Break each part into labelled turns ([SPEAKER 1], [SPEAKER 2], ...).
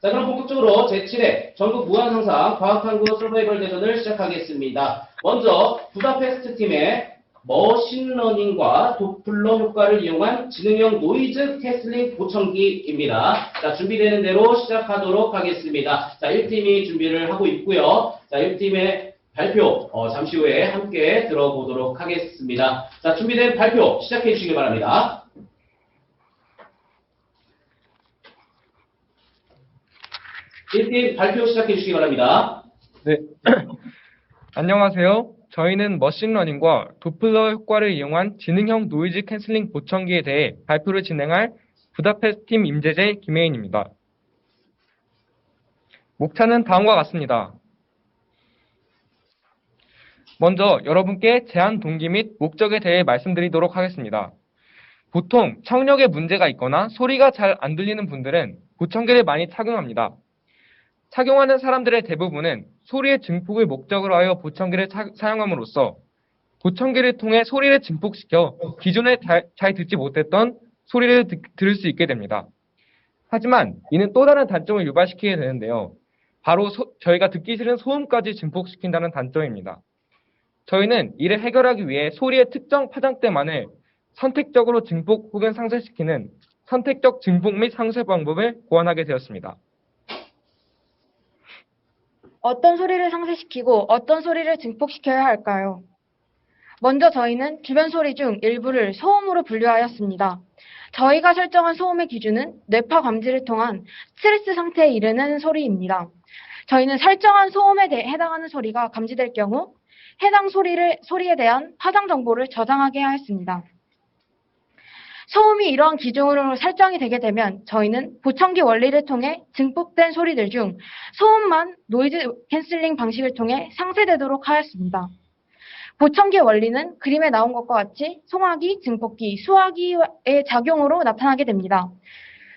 [SPEAKER 1] 자, 그럼 본격적으로 제7회 전국 무한상상 과학탐구 서바이벌 대전을 시작하겠습니다. 먼저 부다페스트 팀의 머신러닝과 도플러 효과를 이용한 지능형 노이즈 캔슬링 보청기입니다. 자, 준비되는 대로 시작하도록 하겠습니다. 자, 1팀이 준비를 하고 있고요. 자, 1팀의 발표 잠시 후에 함께 들어보도록 하겠습니다. 자, 준비된 발표 시작해 주시기 바랍니다. 1팀 발표 시작해 주시기 바랍니다.
[SPEAKER 2] 네. 안녕하세요. 저희는 머신러닝과 도플러 효과를 이용한 지능형 노이즈 캔슬링 보청기에 대해 발표를 진행할 부다페스트 팀 임재재 김혜인입니다. 목차는 다음과 같습니다. 먼저 여러분께 제한 동기 및 목적에 대해 말씀드리도록 하겠습니다. 보통 청력에 문제가 있거나 소리가 잘 안 들리는 분들은 보청기를 많이 착용합니다. 착용하는 사람들의 대부분은 소리의 증폭을 목적으로 하여 보청기를 사용함으로써 보청기를 통해 소리를 증폭시켜 기존에 잘 듣지 못했던 소리를 들을 수 있게 됩니다. 하지만 이는 또 다른 단점을 유발시키게 되는데요. 바로 저희가 듣기 싫은 소음까지 증폭시킨다는 단점입니다. 저희는 이를 해결하기 위해 소리의 특정 파장대만을 선택적으로 증폭 혹은 상쇄시키는 선택적 증폭 및 상쇄 방법을 고안하게 되었습니다.
[SPEAKER 3] 어떤 소리를 상쇄시키고 어떤 소리를 증폭시켜야 할까요? 먼저 저희는 주변 소리 중 일부를 소음으로 분류하였습니다. 저희가 설정한 소음의 기준은 뇌파 감지를 통한 스트레스 상태에 이르는 소리입니다. 저희는 설정한 소음에 해당하는 소리가 감지될 경우 해당 소리에 대한 파장 정보를 저장하게 하였습니다. 소음이 이러한 기준으로 설정이 되게 되면 저희는 보청기 원리를 통해 증폭된 소리들 중 소음만 노이즈 캔슬링 방식을 통해 상쇄되도록 하였습니다. 보청기의 원리는 그림에 나온 것과 같이 송화기, 증폭기, 수화기의 작용으로 나타나게 됩니다.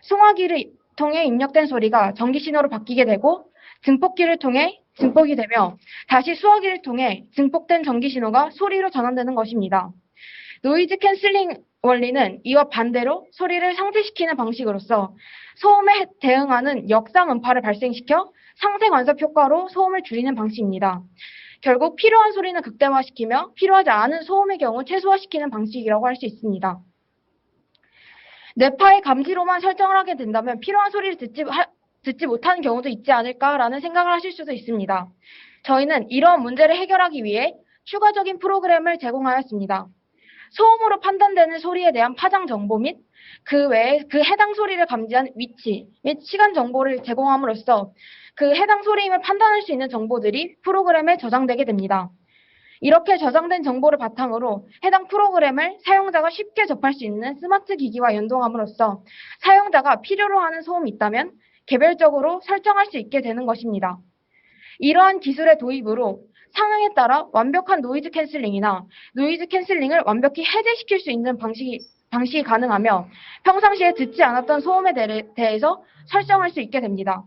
[SPEAKER 3] 송화기를 통해 입력된 소리가 전기 신호로 바뀌게 되고 증폭기를 통해 증폭이 되며 다시 수화기를 통해 증폭된 전기 신호가 소리로 전환되는 것입니다. 노이즈 캔슬링 원리는 이와 반대로 소리를 상쇄시키는 방식으로서 소음에 대응하는 역상 음파를 발생시켜 상쇄 간섭 효과로 소음을 줄이는 방식입니다. 결국 필요한 소리는 극대화시키며 필요하지 않은 소음의 경우 최소화시키는 방식이라고 할 수 있습니다. 뇌파의 감지로만 설정을 하게 된다면 필요한 소리를 듣지 못하는 경우도 있지 않을까라는 생각을 하실 수도 있습니다. 저희는 이러한 문제를 해결하기 위해 추가적인 프로그램을 제공하였습니다. 소음으로 판단되는 소리에 대한 파장 정보 및 그 외에 그 해당 소리를 감지한 위치 및 시간 정보를 제공함으로써 그 해당 소리임을 판단할 수 있는 정보들이 프로그램에 저장되게 됩니다. 이렇게 저장된 정보를 바탕으로 해당 프로그램을 사용자가 쉽게 접할 수 있는 스마트 기기와 연동함으로써 사용자가 필요로 하는 소음이 있다면 개별적으로 설정할 수 있게 되는 것입니다. 이러한 기술의 도입으로 상황에 따라 완벽한 노이즈 캔슬링이나 노이즈 캔슬링을 완벽히 해제시킬 수 있는 방식이 가능하며 평상시에 듣지 않았던 소음에 대해서 설정할 수 있게 됩니다.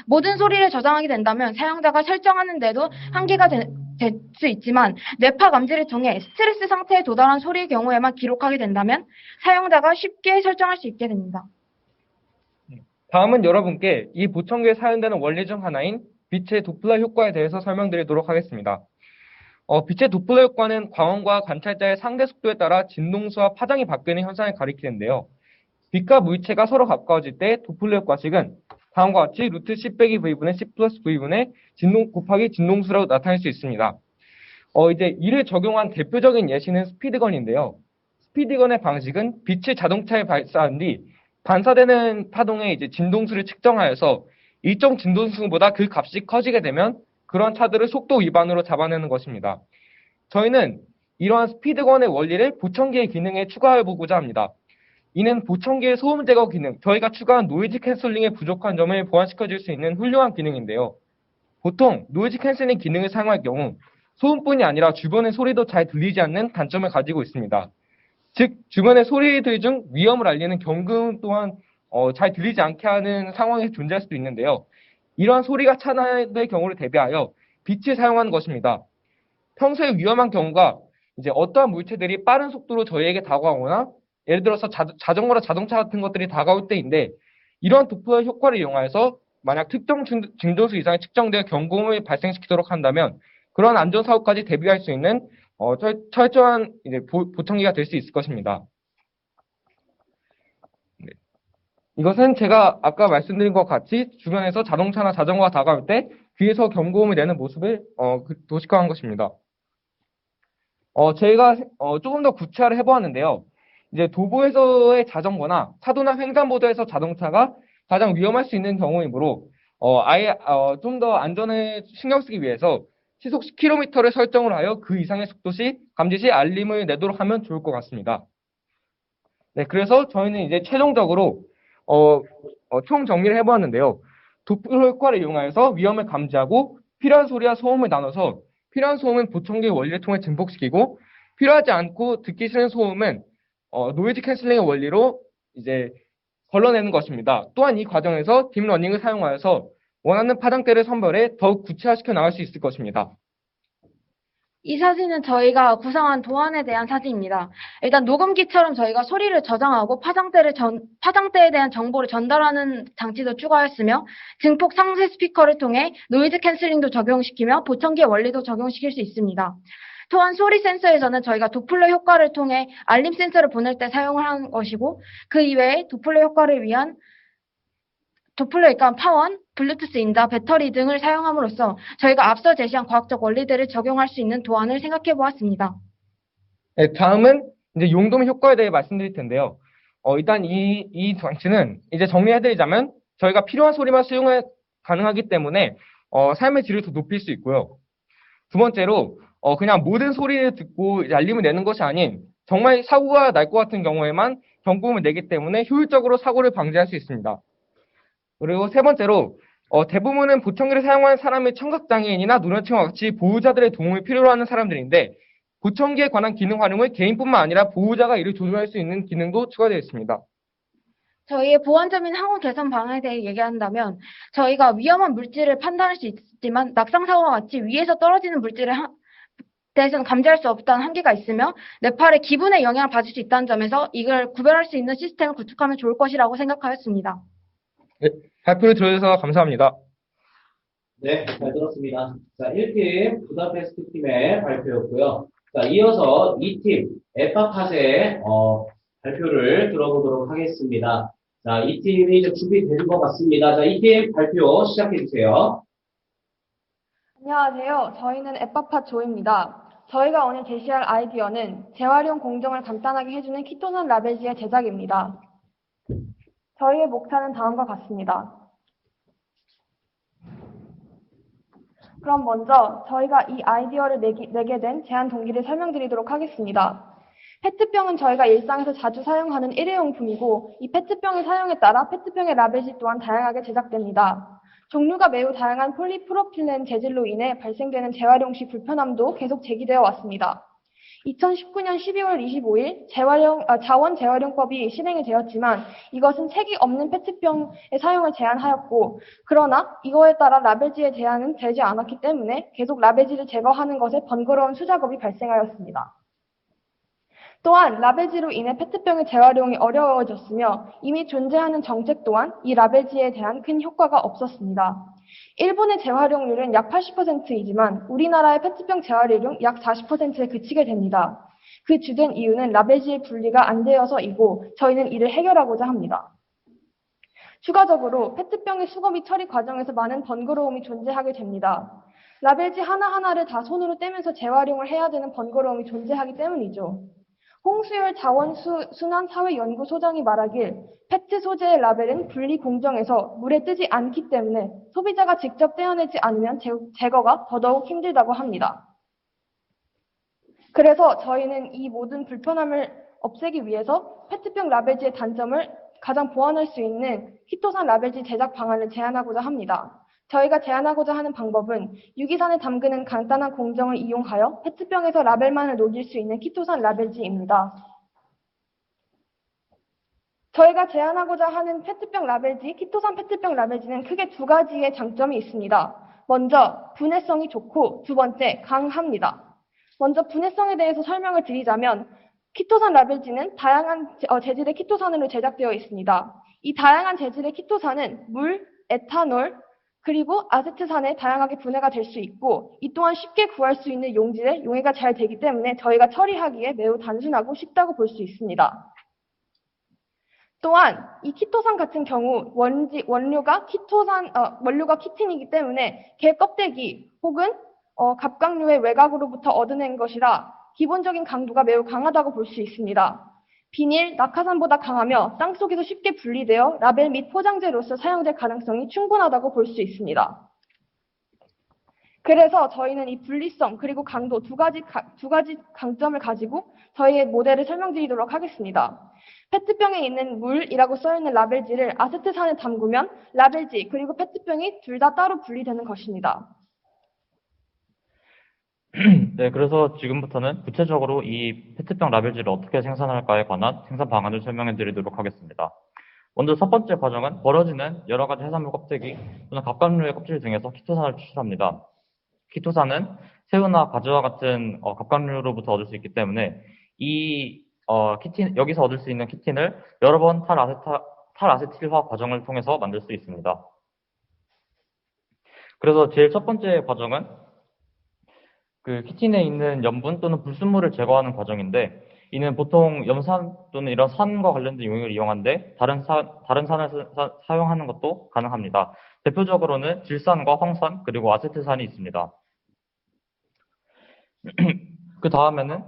[SPEAKER 3] 모든 소리를 저장하게 된다면 사용자가 설정하는 데도 한계가 될 수 있지만 뇌파 감지를 통해 스트레스 상태에 도달한 소리의 경우에만 기록하게 된다면 사용자가 쉽게 설정할 수 있게 됩니다.
[SPEAKER 2] 다음은 여러분께 이 보청기에 사용되는 원리 중 하나인 빛의 도플러 효과에 대해서 설명드리도록 하겠습니다. 빛의 도플러 효과는 광원과 관찰자의 상대 속도에 따라 진동수와 파장이 바뀌는 현상을 가리키는데요. 빛과 물체가 서로 가까워질 때 도플러 효과식은 다음과 같이 루트 C 빼기 V분의 C 플러스 V분의 진동 곱하기 진동수라고 나타낼 수 있습니다. 이제 이를 적용한 대표적인 예시는 스피드건인데요. 스피드건의 방식은 빛이 자동차에 발사한 뒤 반사되는 파동의 이제 진동수를 측정하여서 일정 진동수보다 그 값이 커지게 되면 그런 차들을 속도 위반으로 잡아내는 것입니다. 저희는 이러한 스피드건의 원리를 보청기의 기능에 추가해보고자 합니다. 이는 보청기의 소음 제거 기능, 저희가 추가한 노이즈 캔슬링의 부족한 점을 보완시켜줄 수 있는 훌륭한 기능인데요. 보통 노이즈 캔슬링 기능을 사용할 경우 소음뿐이 아니라 주변의 소리도 잘 들리지 않는 단점을 가지고 있습니다. 즉, 주변의 소리들 중 위험을 알리는 경고음 또한 잘 들리지 않게 하는 상황이 존재할 수도 있는데요. 이러한 소리가 차단될 경우를 대비하여 빛을 사용하는 것입니다. 평소에 위험한 경우가 이제 어떠한 물체들이 빠른 속도로 저희에게 다가오거나 예를 들어서 자전거나 자동차 같은 것들이 다가올 때인데 이러한 도플러 효과를 이용하여서 만약 특정 증도수 이상의 측정된 경고음을 발생시키도록 한다면 그런 안전사고까지 대비할 수 있는 철저한 이제 보청기가 될 수 있을 것입니다. 네. 이것은 제가 아까 말씀드린 것 같이 주변에서 자동차나 자전거가 다가올 때 귀에서 경고음을 내는 모습을 도식화한 것입니다. 저희가 조금 더 구체화를 해보았는데요. 이제 도보에서의 자전거나 차도나 횡단보도에서 자동차가 가장 위험할 수 있는 경우이므로 아예 좀 더 안전에 신경 쓰기 위해서 시속 10km를 설정을 하여 그 이상의 속도 시 감지 시 알림을 내도록 하면 좋을 것 같습니다. 네, 그래서 저희는 이제 최종적으로 총 정리를 해보았는데요. 도플러 효과를 이용하여서 위험을 감지하고 필요한 소리와 소음을 나눠서 필요한 소음은 보청기 원리를 통해 증폭시키고 필요하지 않고 듣기 싫은 소음은 노이즈 캔슬링의 원리로 이제 걸러내는 것입니다. 또한 이 과정에서 딥러닝을 사용하여서 원하는 파장대를 선별해 더욱 구체화시켜 나갈 수 있을 것입니다.
[SPEAKER 3] 이 사진은 저희가 구상한 도안에 대한 사진입니다. 일단 녹음기처럼 저희가 소리를 저장하고 파장대에 대한 정보를 전달하는 장치도 추가했으며 증폭 상쇄 스피커를 통해 노이즈 캔슬링도 적용시키며 보청기의 원리도 적용시킬 수 있습니다. 또한 소리 센서에서는 저희가 도플러 효과를 통해 알림 센서를 보낼 때 사용을 하는 것이고 그 이외에 도플러 효과를 위한 도플러니까 파원, 블루투스 인자, 배터리 등을 사용함으로써 저희가 앞서 제시한 과학적 원리들을 적용할 수 있는 도안을 생각해 보았습니다.
[SPEAKER 2] 네, 다음은 이제 용도의 효과에 대해 말씀드릴 텐데요. 일단 이 장치는 이제 정리해드리자면 저희가 필요한 소리만 수용을 가능하기 때문에 삶의 질을 더 높일 수 있고요. 두 번째로 그냥 모든 소리를 듣고 이제 알림을 내는 것이 아닌 정말 사고가 날 것 같은 경우에만 경고음을 내기 때문에 효율적으로 사고를 방지할 수 있습니다. 그리고 세 번째로 대부분은 보청기를 사용하는 사람이 청각장애인이나 노년층과 같이 보호자들의 도움을 필요로 하는 사람들인데 보청기에 관한 기능 활용을 개인뿐만 아니라 보호자가 이를 조절할 수 있는 기능도 추가되어 있습니다.
[SPEAKER 3] 저희의 보완점인 항원 개선 방안에 대해 얘기한다면 저희가 위험한 물질을 판단할 수 있지만 낙상사고와 같이 위에서 떨어지는 물질에 대해서는 감지할 수 없다는 한계가 있으며 내 팔에 기분에 영향을 받을 수 있다는 점에서 이걸 구별할 수 있는 시스템을 구축하면 좋을 것이라고 생각하였습니다.
[SPEAKER 2] 네, 발표를 들어주셔서 감사합니다.
[SPEAKER 1] 네, 잘 들었습니다. 자, 1팀 부다페스트 팀의 발표였고요. 자, 이어서 2팀 에파팟의 발표를 들어보도록 하겠습니다. 자, 이 팀이 이제 준비된 것 같습니다. 자, 이 팀 발표 시작해 주세요.
[SPEAKER 3] 안녕하세요. 저희는 에빠팟 조입니다. 저희가 오늘 제시할 아이디어는 재활용 공정을 간단하게 해주는 키토산 라벨지의 제작입니다. 저희의 목차는 다음과 같습니다. 그럼 먼저 저희가 이 아이디어를 내게 된 제안 동기를 설명드리도록 하겠습니다. 페트병은 저희가 일상에서 자주 사용하는 일회용품이고 이 페트병의 사용에 따라 페트병의 라벨지 또한 다양하게 제작됩니다. 종류가 매우 다양한 폴리프로필렌 재질로 인해 발생되는 재활용 시 불편함도 계속 제기되어 왔습니다. 2019년 12월 25일 자원 재활용법이 실행이 되었지만 이것은 색이 없는 페트병의 사용을 제한하였고 그러나 이거에 따라 라벨지의 제한은 되지 않았기 때문에 계속 라벨지를 제거하는 것에 번거로운 수작업이 발생하였습니다. 또한 라벨지로 인해 페트병의 재활용이 어려워졌으며 이미 존재하는 정책 또한 이 라벨지에 대한 큰 효과가 없었습니다. 일본의 재활용률은 약 80%이지만 우리나라의 페트병 재활용률은 약 40%에 그치게 됩니다. 그 주된 이유는 라벨지의 분리가 안 되어서이고 저희는 이를 해결하고자 합니다. 추가적으로 페트병의 수거 및 처리 과정에서 많은 번거로움이 존재하게 됩니다. 라벨지 하나하나를 다 손으로 떼면서 재활용을 해야 되는 번거로움이 존재하기 때문이죠. 홍수열 자원순환사회연구소장이 말하길 페트 소재의 라벨은 분리 공정에서 물에 뜨지 않기 때문에 소비자가 직접 떼어내지 않으면 제거가 더더욱 힘들다고 합니다. 그래서 저희는 이 모든 불편함을 없애기 위해서 페트병 라벨지의 단점을 가장 보완할 수 있는 키토산 라벨지 제작 방안을 제안하고자 합니다. 저희가 제안하고자 하는 방법은 유기산을 담그는 간단한 공정을 이용하여 페트병에서 라벨만을 녹일 수 있는 키토산 라벨지입니다. 저희가 제안하고자 하는 페트병 라벨지, 키토산 페트병 라벨지는 크게 두 가지의 장점이 있습니다. 먼저 분해성이 좋고 두 번째 강합니다. 먼저 분해성에 대해서 설명을 드리자면 키토산 라벨지는 다양한 재질의 키토산으로 제작되어 있습니다. 이 다양한 재질의 키토산은 물, 에탄올, 그리고 아세트산에 다양하게 분해가 될 수 있고 이 또한 쉽게 구할 수 있는 용질에 용해가 잘 되기 때문에 저희가 처리하기에 매우 단순하고 쉽다고 볼 수 있습니다. 또한 이 키토산 같은 경우 원료가 키틴이기 때문에 개 껍데기 혹은 갑각류의 외곽으로부터 얻어낸 것이라 기본적인 강도가 매우 강하다고 볼 수 있습니다. 비닐, 낙하산보다 강하며 땅속에서 쉽게 분리되어 라벨 및 포장재로서 사용될 가능성이 충분하다고 볼 수 있습니다. 그래서 저희는 이 분리성 그리고 강도 두 가지 강점을 가지고 저희의 모델을 설명드리도록 하겠습니다. 페트병에 있는 물이라고 써있는 라벨지를 아세트산에 담그면 라벨지 그리고 페트병이 둘 다 따로 분리되는 것입니다.
[SPEAKER 4] 네, 그래서 지금부터는 구체적으로 이 페트병 라벨지를 어떻게 생산할까에 관한 생산 방안을 설명해 드리도록 하겠습니다. 먼저 첫 번째 과정은 벌어지는 여러 가지 해산물 껍데기 또는 갑각류의 껍질 등에서 키토산을 추출합니다. 키토산은 새우나 가지와 같은 갑각류로부터 얻을 수 있기 때문에 여기서 얻을 수 있는 키틴을 여러 번 탈아세틸화 과정을 통해서 만들 수 있습니다. 그래서 제일 첫 번째 과정은 그 키틴에 있는 염분 또는 불순물을 제거하는 과정인데 이는 보통 염산 또는 이런 산과 관련된 용액을 이용하는데 다른 산을 사용하는 것도 가능합니다. 대표적으로는 질산과 황산 그리고 아세트산이 있습니다. 그 다음에는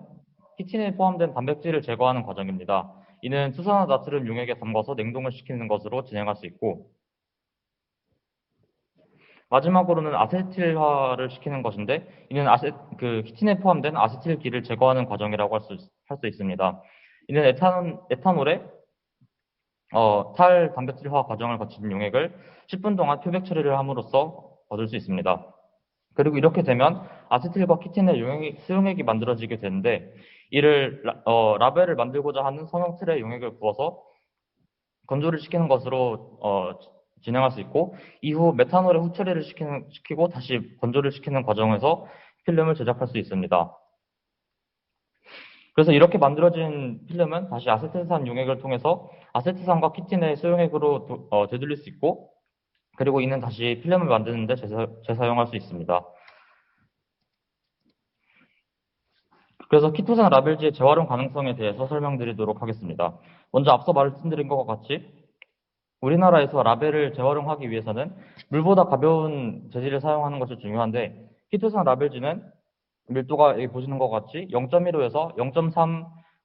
[SPEAKER 4] 키틴에 포함된 단백질을 제거하는 과정입니다. 이는 수산화 나트륨 용액에 담가서 냉동을 시키는 것으로 진행할 수 있고 마지막으로는 아세틸화를 시키는 것인데 이는 키틴에 포함된 아세틸기를 제거하는 과정이라고 할 수 있습니다. 이는 에탄올의 탈단백질화 과정을 거친 용액을 10분 동안 표백 처리를 함으로써 얻을 수 있습니다. 그리고 이렇게 되면 아세틸과 키틴의 수용액이 만들어지게 되는데 이를 라벨을 만들고자 하는 선형 틀에 용액을 부어서 건조를 시키는 것으로 진행할 수 있고 이후 메탄올의 후처리를 시키고 다시 건조를 시키는 과정에서 필름을 제작할 수 있습니다. 그래서 이렇게 만들어진 필름은 다시 아세트산 용액을 통해서 아세트산과 키틴의 수용액으로 되돌릴 수 있고 그리고 이는 다시 필름을 만드는 데 재사용할 수 있습니다. 그래서 키토산 라벨지의 재활용 가능성에 대해서 설명드리도록 하겠습니다. 먼저 앞서 말씀드린 것과 같이 우리나라에서 라벨을 재활용하기 위해서는 물보다 가벼운 재질을 사용하는 것이 중요한데 키토산 라벨지는 밀도가 여기 보시는 것 같이 0.15에서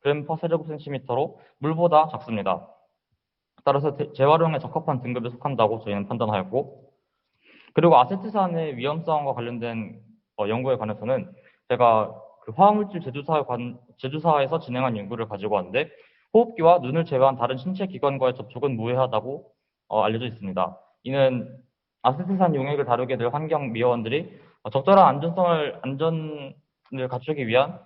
[SPEAKER 4] 0.3g/세제곱센티미터로 물보다 작습니다. 따라서 재활용에 적합한 등급에 속한다고 저희는 판단하였고 그리고 아세트산의 위험성과 관련된 연구에 관해서는 제가 그 화학물질 제조사에서 진행한 연구를 가지고 왔는데 호흡기와 눈을 제외한 다른 신체 기관과의 접촉은 무해하다고 알려져 있습니다. 이는 아세트산 용액을 다루게 될 환경미화원들이 적절한 안전을 갖추기 위한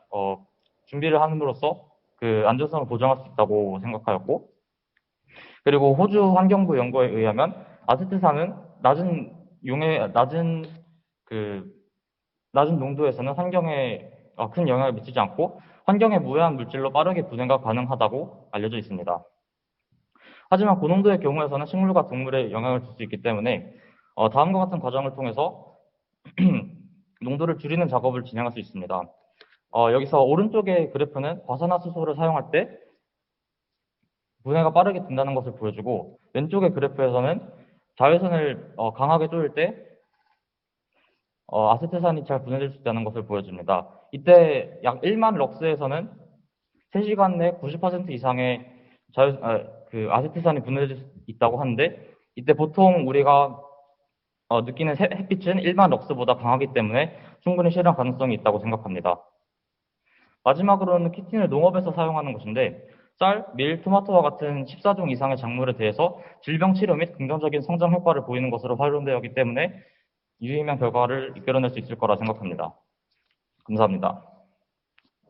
[SPEAKER 4] 준비를 함으로써 그 안전성을 보장할 수 있다고 생각하였고 그리고 호주 환경부 연구에 의하면 아세트산은 낮은 농도에서는 환경에 큰 영향을 미치지 않고 환경에 무해한 물질로 빠르게 분해가 가능하다고 알려져 있습니다. 하지만 고농도의 경우에서는 식물과 동물에 영향을 줄 수 있기 때문에 다음과 같은 과정을 통해서 농도를 줄이는 작업을 진행할 수 있습니다. 여기서 오른쪽의 그래프는 과산화수소를 사용할 때 분해가 빠르게 된다는 것을 보여주고 왼쪽의 그래프에서는 자외선을 강하게 쬐을 때 아세트산이 잘 분해될 수 있다는 것을 보여줍니다. 이때 약 1만 럭스에서는 3시간 내 90% 이상의 아세트산이 분해될 수 있다고 하는데 이때 보통 우리가 느끼는 햇빛은 1만 럭스보다 강하기 때문에 충분히 실현 가능성이 있다고 생각합니다. 마지막으로는 키틴을 농업에서 사용하는 것인데 쌀, 밀, 토마토와 같은 14종 이상의 작물에 대해서 질병 치료 및 긍정적인 성장 효과를 보이는 것으로 활용되었기 때문에 유의미한 결과를 이끌어낼 수 있을 거라 생각합니다. 감사합니다.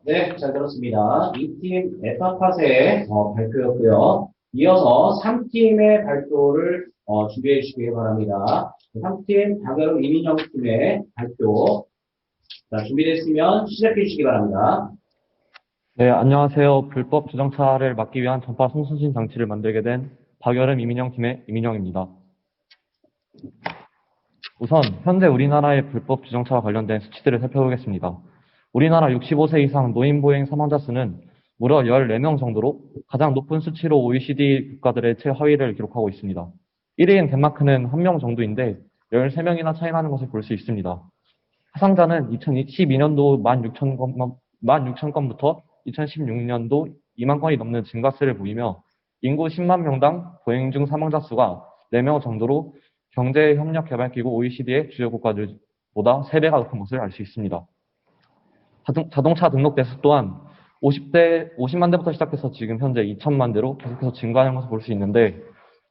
[SPEAKER 1] 네, 잘 들었습니다. 2팀 에파팟의 발표였고요. 이어서 3팀의 발표를 준비해 주시기 바랍니다. 3팀 박여름 이민영 팀의 발표. 자, 준비됐으면 시작해 주시기 바랍니다.
[SPEAKER 5] 네, 안녕하세요. 불법 주정차를 막기 위한 전파 송수신 장치를 만들게 된 박여름 이민영 팀의 이민영입니다. 우선 현재 우리나라의 불법 주정차와 관련된 수치들을 살펴보겠습니다. 우리나라 65세 이상 노인보행 사망자 수는 무려 14명 정도로 가장 높은 수치로 OECD 국가들의 최하위를 기록하고 있습니다. 1위인 덴마크는 1명 정도인데 13명이나 차이 나는 것을 볼 수 있습니다. 사상자는 2012년도 16,000건부터 2016년도 2만 건이 넘는 증가세를 보이며 인구 10만 명당 보행 중 사망자 수가 4명 정도로 경제협력개발기구 OECD의 주요 국가들보다 3배가 높은 것을 알 수 있습니다. 자동차 등록 대수 또한 50만 대부터 시작해서 지금 현재 2천만 대로 계속해서 증가하는 것을 볼 수 있는데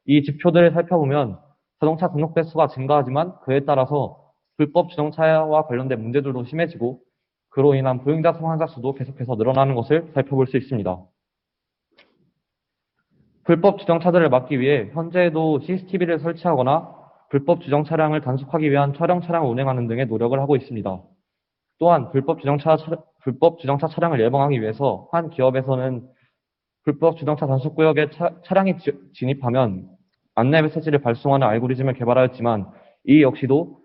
[SPEAKER 5] 이 지표들을 살펴보면 자동차 등록 대수가 증가하지만 그에 따라서 불법 주정차와 관련된 문제들도 심해지고 그로 인한 보행자 사망자 수도 계속해서 늘어나는 것을 살펴볼 수 있습니다. 불법 주정차들을 막기 위해 현재도 CCTV를 설치하거나 불법 주정 차량을 단속하기 위한 촬영 차량을 운행하는 등의 노력을 하고 있습니다. 또한 불법 주정차 차량을 예방하기 위해서 한 기업에서는 불법 주정차 단속 구역에 차량이 진입하면 안내 메시지를 발송하는 알고리즘을 개발하였지만 이 역시도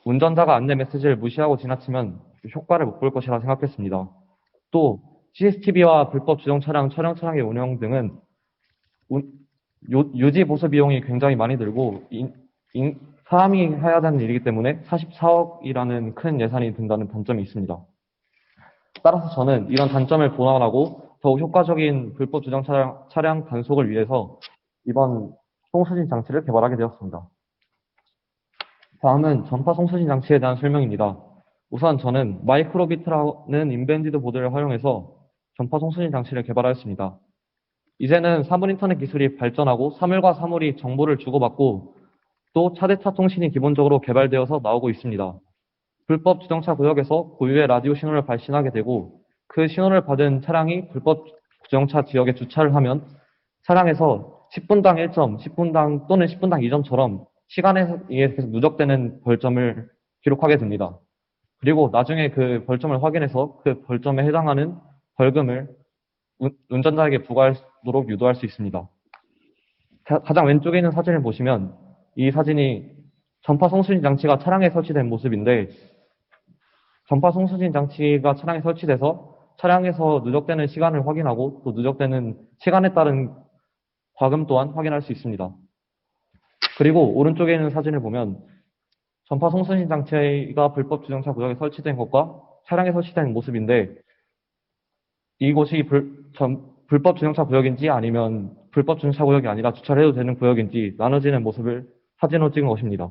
[SPEAKER 5] 운전자가 안내 메시지를 무시하고 지나치면 효과를 못 볼 것이라 생각했습니다. 또 CCTV와 불법 주정 차량, 촬영 차량의 운영 등은 유지 보수 비용이 굉장히 많이 들고 사람이 해야 되는 일이기 때문에 44억이라는 큰 예산이 든다는 단점이 있습니다. 따라서 저는 이런 단점을 보완하고 더욱 효과적인 불법 주정 차량 단속을 위해서 이번 송수진 장치를 개발하게 되었습니다. 다음은 전파 송수진 장치에 대한 설명입니다. 우선 저는 마이크로비트라는 인밴디드 보드를 활용해서 전파 송수진 장치를 개발하였습니다. 이제는 사물 인터넷 기술이 발전하고 사물과 사물이 정보를 주고받고 또 차대차 통신이 기본적으로 개발되어서 나오고 있습니다. 불법 주정차 구역에서 고유의 라디오 신호를 발신하게 되고 그 신호를 받은 차량이 불법 주정차 지역에 주차를 하면 차량에서 10분당 1점, 10분당 또는 10분당 2점처럼 시간에 의해 계속 누적되는 벌점을 기록하게 됩니다. 그리고 나중에 그 벌점을 확인해서 그 벌점에 해당하는 벌금을 운전자에게 부과하도록 유도할 수 있습니다. 가장 왼쪽에 있는 사진을 보시면 이 사진이 전파 송수진 장치가 차량에 설치된 모습인데 전파 송수진 장치가 차량에 설치돼서 차량에서 누적되는 시간을 확인하고 또 누적되는 시간에 따른 과금 또한 확인할 수 있습니다. 그리고 오른쪽에 있는 사진을 보면 전파 송수진 장치가 불법 주정차 구역에 설치된 것과 차량에 설치된 모습인데 이곳이 불법 주정차 구역인지 아니면 불법 주정차 구역이 아니라 주차를 해도 되는 구역인지 나눠지는 모습을 사진으로 찍은 것입니다.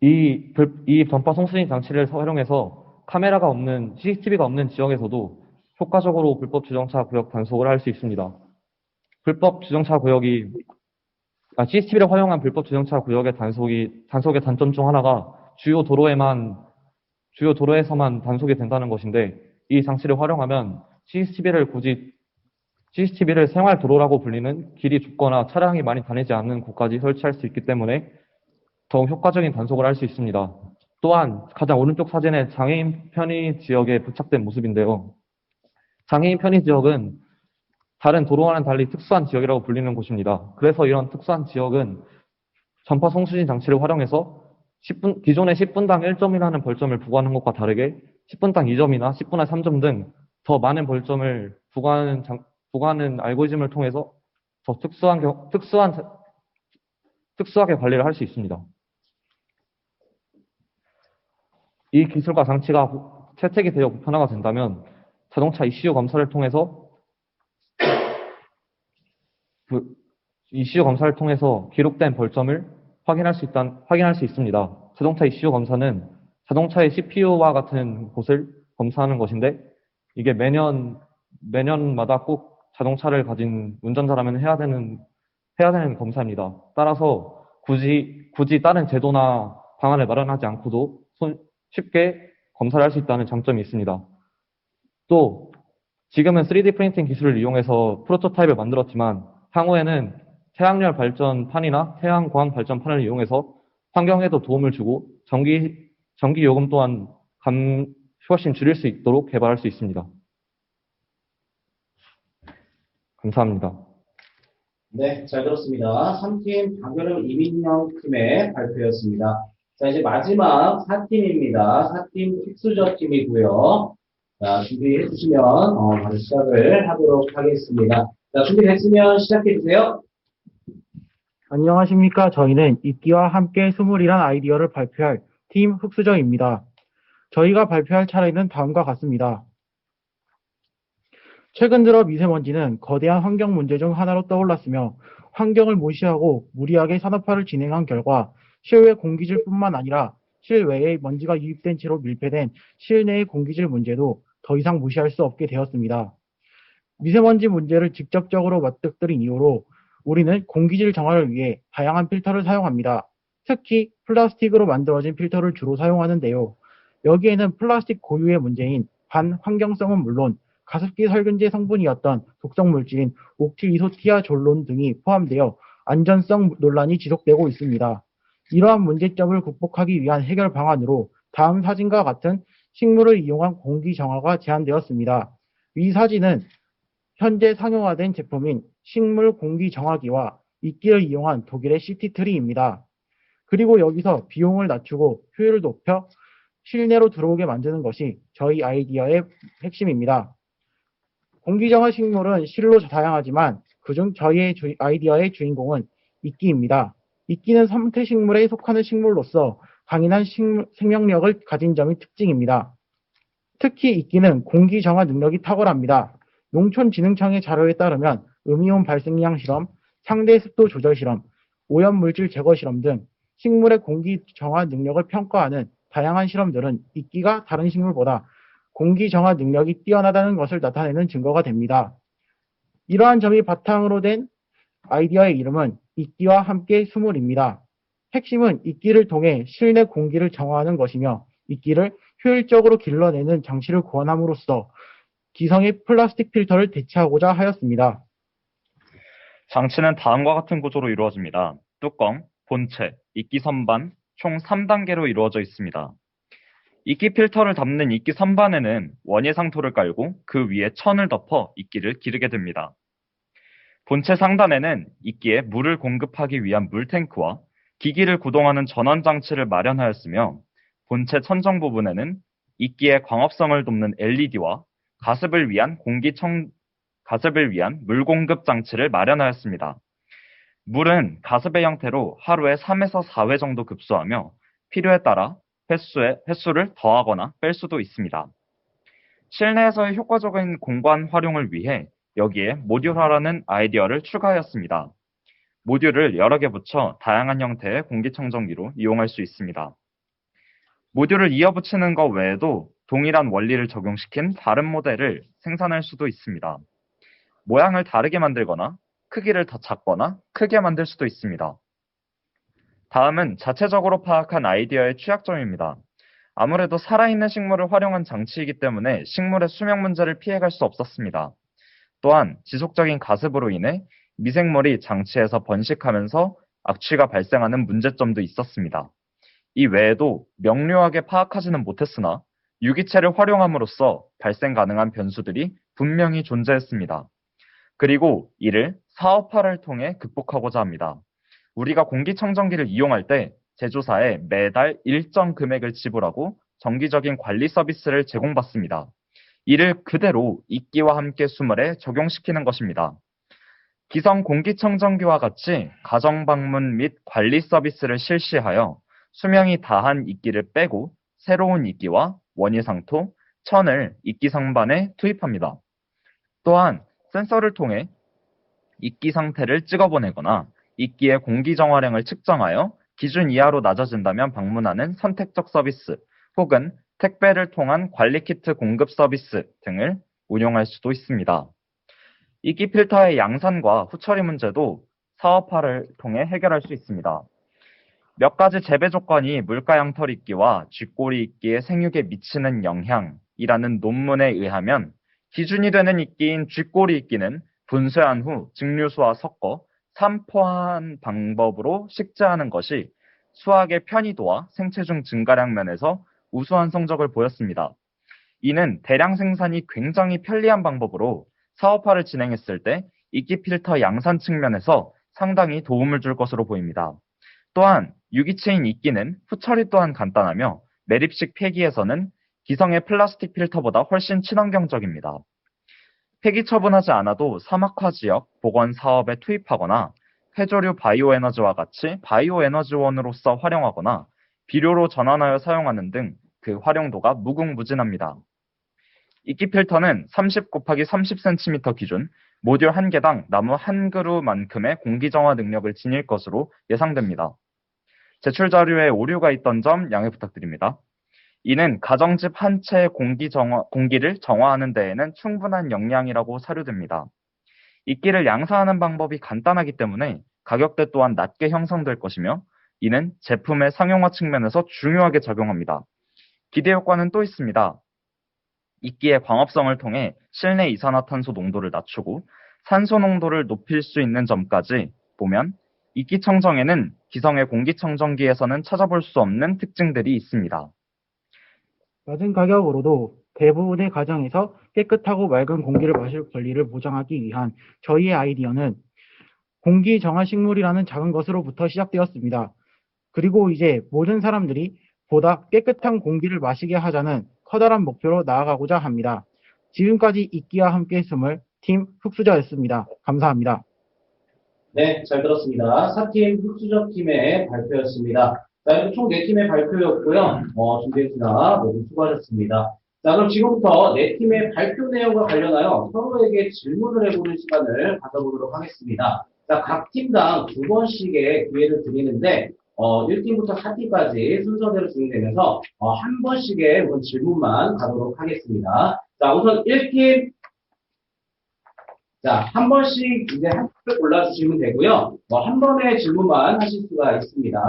[SPEAKER 5] 이 전파 송수진 장치를 활용해서 카메라가 없는 CCTV가 없는 지역에서도 효과적으로 불법 주정차 구역 단속을 할 수 있습니다. 불법 주정차 구역이 CCTV를 활용한 불법 주정차 구역의 단속의 단점 중 하나가 주요 도로에서만 단속이 된다는 것인데 이 장치를 활용하면 CCTV를 생활 도로라고 불리는 길이 좁거나 차량이 많이 다니지 않는 곳까지 설치할 수 있기 때문에 더욱 효과적인 단속을 할 수 있습니다. 또한 가장 오른쪽 사진의 장애인 편의 지역에 부착된 모습인데요. 장애인 편의 지역은 다른 도로와는 달리 특수한 지역이라고 불리는 곳입니다. 그래서 이런 특수한 지역은 전파 송수진 장치를 활용해서 기존의 10분당 1점이라는 벌점을 부과하는 것과 다르게 10분당 2점이나 10분당 3점 등 더 많은 벌점을 부과하는 알고리즘을 통해서 더 특수하게 관리를 할 수 있습니다. 이 기술과 장치가 채택이 되어 보편화가 된다면 자동차 ECU 검사를 통해서 기록된 벌점을 확인할 수 있습니다. 자동차 ECU 검사는 자동차의 CPU와 같은 곳을 검사하는 것인데 이게 매년마다 꼭 자동차를 가진 운전자라면 해야 되는 검사입니다. 따라서 굳이 다른 제도나 방안을 마련하지 않고도 쉽게 검사를 할 수 있다는 장점이 있습니다. 또 지금은 3D 프린팅 기술을 이용해서 프로토타입을 만들었지만 향후에는 태양열 발전판이나 태양광 발전판을 이용해서 환경에도 도움을 주고 전기 요금 또한 훨씬 줄일 수 있도록 개발할 수 있습니다. 감사합니다.
[SPEAKER 1] 네, 잘 들었습니다. 3팀 박여름, 이민영 팀의 발표였습니다. 자, 이제 마지막 4팀입니다. 4팀 픽수저 팀이고요. 자, 준비해 주시면 바로 시작을 하도록 하겠습니다. 자, 준비됐으면 시작해 주세요.
[SPEAKER 6] 안녕하십니까. 저희는 이끼와 함께 스물이란 아이디어를 발표할 팀 흑수저입니다. 저희가 발표할 차례는 다음과 같습니다. 최근 들어 미세먼지는 거대한 환경 문제 중 하나로 떠올랐으며 환경을 무시하고 무리하게 산업화를 진행한 결과 실외 공기질뿐만 아니라 실외에 먼지가 유입된 채로 밀폐된 실내의 공기질 문제도 더 이상 무시할 수 없게 되었습니다. 미세먼지 문제를 직접적으로 맞닥뜨린 이후로 우리는 공기질 정화를 위해 다양한 필터를 사용합니다. 특히 플라스틱으로 만들어진 필터를 주로 사용하는데요. 여기에는 플라스틱 고유의 문제인 반환경성은 물론 가습기 살균제 성분이었던 독성 물질인 옥틸이소티아졸론 등이 포함되어 안전성 논란이 지속되고 있습니다. 이러한 문제점을 극복하기 위한 해결 방안으로 다음 사진과 같은 식물을 이용한 공기 정화가 제안되었습니다. 위 사진은 현재 상용화된 제품인 식물 공기 정화기와 이끼를 이용한 독일의 시티트리입니다. 그리고 여기서 비용을 낮추고 효율을 높여 실내로 들어오게 만드는 것이 저희 아이디어의 핵심입니다. 공기정화 식물은 실로 다양하지만 그중 저희의 아이디어의 주인공은 이끼입니다. 이끼는 삼태식물에 속하는 식물로서 강인한 생명력을 가진 점이 특징입니다. 특히 이끼는 공기정화 능력이 탁월합니다. 농촌진흥청의 자료에 따르면 음이온 발생량 실험, 상대 습도 조절 실험, 오염물질 제거 실험 등 식물의 공기정화 능력을 평가하는 다양한 실험들은 이끼가 다른 식물보다 공기정화 능력이 뛰어나다는 것을 나타내는 증거가 됩니다. 이러한 점이 바탕으로 된 아이디어의 이름은 이끼와 함께 스물입니다. 핵심은 이끼를 통해 실내 공기를 정화하는 것이며 이끼를 효율적으로 길러내는 장치를 구현함으로써 기성의 플라스틱 필터를 대체하고자 하였습니다.
[SPEAKER 4] 장치는 다음과 같은 구조로 이루어집니다. 뚜껑, 본체, 이끼 선반, 총 3단계로 이루어져 있습니다. 이끼 필터를 담는 이끼 선반에는 원예상토를 깔고 그 위에 천을 덮어 이끼를 기르게 됩니다. 본체 상단에는 이끼에 물을 공급하기 위한 물탱크와 기기를 구동하는 전원장치를 마련하였으며 본체 천정 부분에는 이끼의 광합성을 돕는 LED와 가습을 위한 물 공급 장치를 마련하였습니다. 물은 가습의 형태로 하루에 3에서 4회 정도 급수하며 필요에 따라 횟수를 더하거나 뺄 수도 있습니다. 실내에서의 효과적인 공간 활용을 위해 여기에 모듈화라는 아이디어를 추가하였습니다. 모듈을 여러 개 붙여 다양한 형태의 공기청정기로 이용할 수 있습니다. 모듈을 이어붙이는 것 외에도 동일한 원리를 적용시킨 다른 모델을 생산할 수도 있습니다. 모양을 다르게 만들거나 크기를 더 작거나 크게 만들 수도 있습니다. 다음은 자체적으로 파악한 아이디어의 취약점입니다. 아무래도 살아있는 식물을 활용한 장치이기 때문에 식물의 수명 문제를 피해갈 수 없었습니다. 또한 지속적인 가습으로 인해 미생물이 장치에서 번식하면서 악취가 발생하는 문제점도 있었습니다. 이 외에도 명료하게 파악하지는 못했으나 유기체를 활용함으로써 발생 가능한 변수들이 분명히 존재했습니다. 그리고 이를 사업화를 통해 극복하고자 합니다. 우리가 공기청정기를 이용할 때 제조사에 매달 일정 금액을 지불하고 정기적인 관리 서비스를 제공받습니다. 이를 그대로 이끼와 함께 수물에 적용시키는 것입니다. 기성 공기청정기와 같이 가정방문 및 관리 서비스를 실시하여 수명이 다한 이끼를 빼고 새로운 이끼와 원예상토, 천을 이끼 상반에 투입합니다. 또한 센서를 통해 이끼 상태를 찍어보내거나 이끼의 공기 정화량을 측정하여 기준 이하로 낮아진다면 방문하는 선택적 서비스 혹은 택배를 통한 관리 키트 공급 서비스 등을 운영할 수도 있습니다. 이끼 필터의 양산과 후처리 문제도 사업화를 통해 해결할 수 있습니다. 몇 가지 재배 조건이 물가 양털 이끼와 쥐꼬리 이끼의 생육에 미치는 영향이라는 논문에 의하면 기준이 되는 이끼인 쥐꼬리 이끼는 분쇄한 후 증류수와 섞어 산포한 방법으로 식재하는 것이 수확의 편의도와 생체중 증가량 면에서 우수한 성적을 보였습니다. 이는 대량 생산이 굉장히 편리한 방법으로 사업화를 진행했을 때
[SPEAKER 7] 이끼 필터 양산 측면에서 상당히 도움을 줄 것으로 보입니다. 또한 유기체인 이끼는 후처리 또한 간단하며 매립식 폐기에서는 기성의 플라스틱 필터보다 훨씬 친환경적입니다. 폐기 처분하지 않아도 사막화 지역 보건 사업에 투입하거나 해조류 바이오에너지와 같이 바이오에너지원으로서 활용하거나 비료로 전환하여 사용하는 등 그 활용도가 무궁무진합니다. 이끼 필터는 30 곱하기 30cm 기준 모듈 1개당 나무 1그루만큼의 공기 정화 능력을 지닐 것으로 예상됩니다. 제출 자료에 오류가 있던 점 양해 부탁드립니다. 이는 가정집 한 채의 공기를 정화하는 데에는 충분한 역량이라고 사료됩니다. 이끼를 양산하는 방법이 간단하기 때문에 가격대 또한 낮게 형성될 것이며 이는 제품의 상용화 측면에서 중요하게 작용합니다. 기대 효과는 또 있습니다. 이끼의 광합성을 통해 실내 이산화탄소 농도를 낮추고 산소 농도를 높일 수 있는 점까지 보면 이끼 청정에는 기성의 공기청정기에서는 찾아볼 수 없는 특징들이 있습니다.
[SPEAKER 6] 낮은 가격으로도 대부분의 가정에서 깨끗하고 맑은 공기를 마실 권리를 보장하기 위한 저희의 아이디어는 공기 정화 식물이라는 작은 것으로부터 시작되었습니다. 그리고 이제 모든 사람들이 보다 깨끗한 공기를 마시게 하자는 커다란 목표로 나아가고자 합니다. 지금까지 이끼와 함께 했음을 팀 흑수저였습니다. 감사합니다.
[SPEAKER 1] 네, 잘 들었습니다. 4팀 흑수저 팀의 발표였습니다. 자, 이렇게 총 4팀의 발표였고요. 준비했으나 모두 수고하셨습니다. 자, 그럼 지금부터 4팀의 발표 내용과 관련하여 서로에게 질문을 해보는 시간을 가져보도록 하겠습니다. 자, 각 팀당 2번씩의 기회를 드리는데, 1팀부터 4팀까지 순서대로 진행되면서, 한 번씩의 우선 질문만 가도록 하겠습니다. 자, 우선 1팀, 자, 한 번씩 이제 한 팀을 골라주시면 되고요. 한 번의 질문만 하실 수가 있습니다.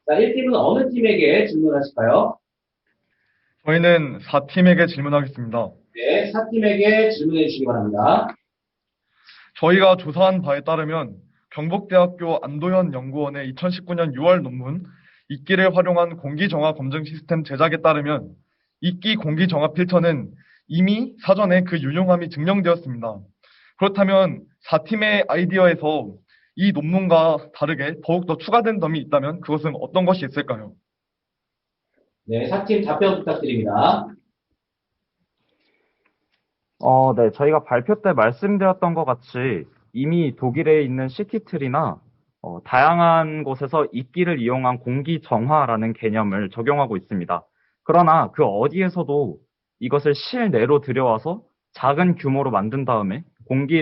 [SPEAKER 1] 자, 1팀은 어느 팀에게 질문하실까요?
[SPEAKER 8] 저희는 4팀에게 질문하겠습니다.
[SPEAKER 1] 네, 4팀에게 질문해 주시기 바랍니다.
[SPEAKER 8] 저희가 조사한 바에 따르면 경북대학교 안도현 연구원의 2019년 6월 논문 이끼를 활용한 공기정화 검증 시스템 제작에 따르면 이끼 공기정화 필터는 이미 사전에 그 유용함이 증명되었습니다. 그렇다면 4팀의 아이디어에서 이 논문과 다르게 더욱더 추가된 점이 있다면 그것은 어떤 것이 있을까요?
[SPEAKER 1] 네, 4팀 답변 부탁드립니다.
[SPEAKER 7] 네, 저희가 발표 때 말씀드렸던 것 같이 이미 독일에 있는 시티트리나 다양한 곳에서 이끼를 이용한 공기 정화라는 개념을 적용하고 있습니다. 그러나 그 어디에서도 이것을 실내로 들여와서 작은 규모로 만든 다음에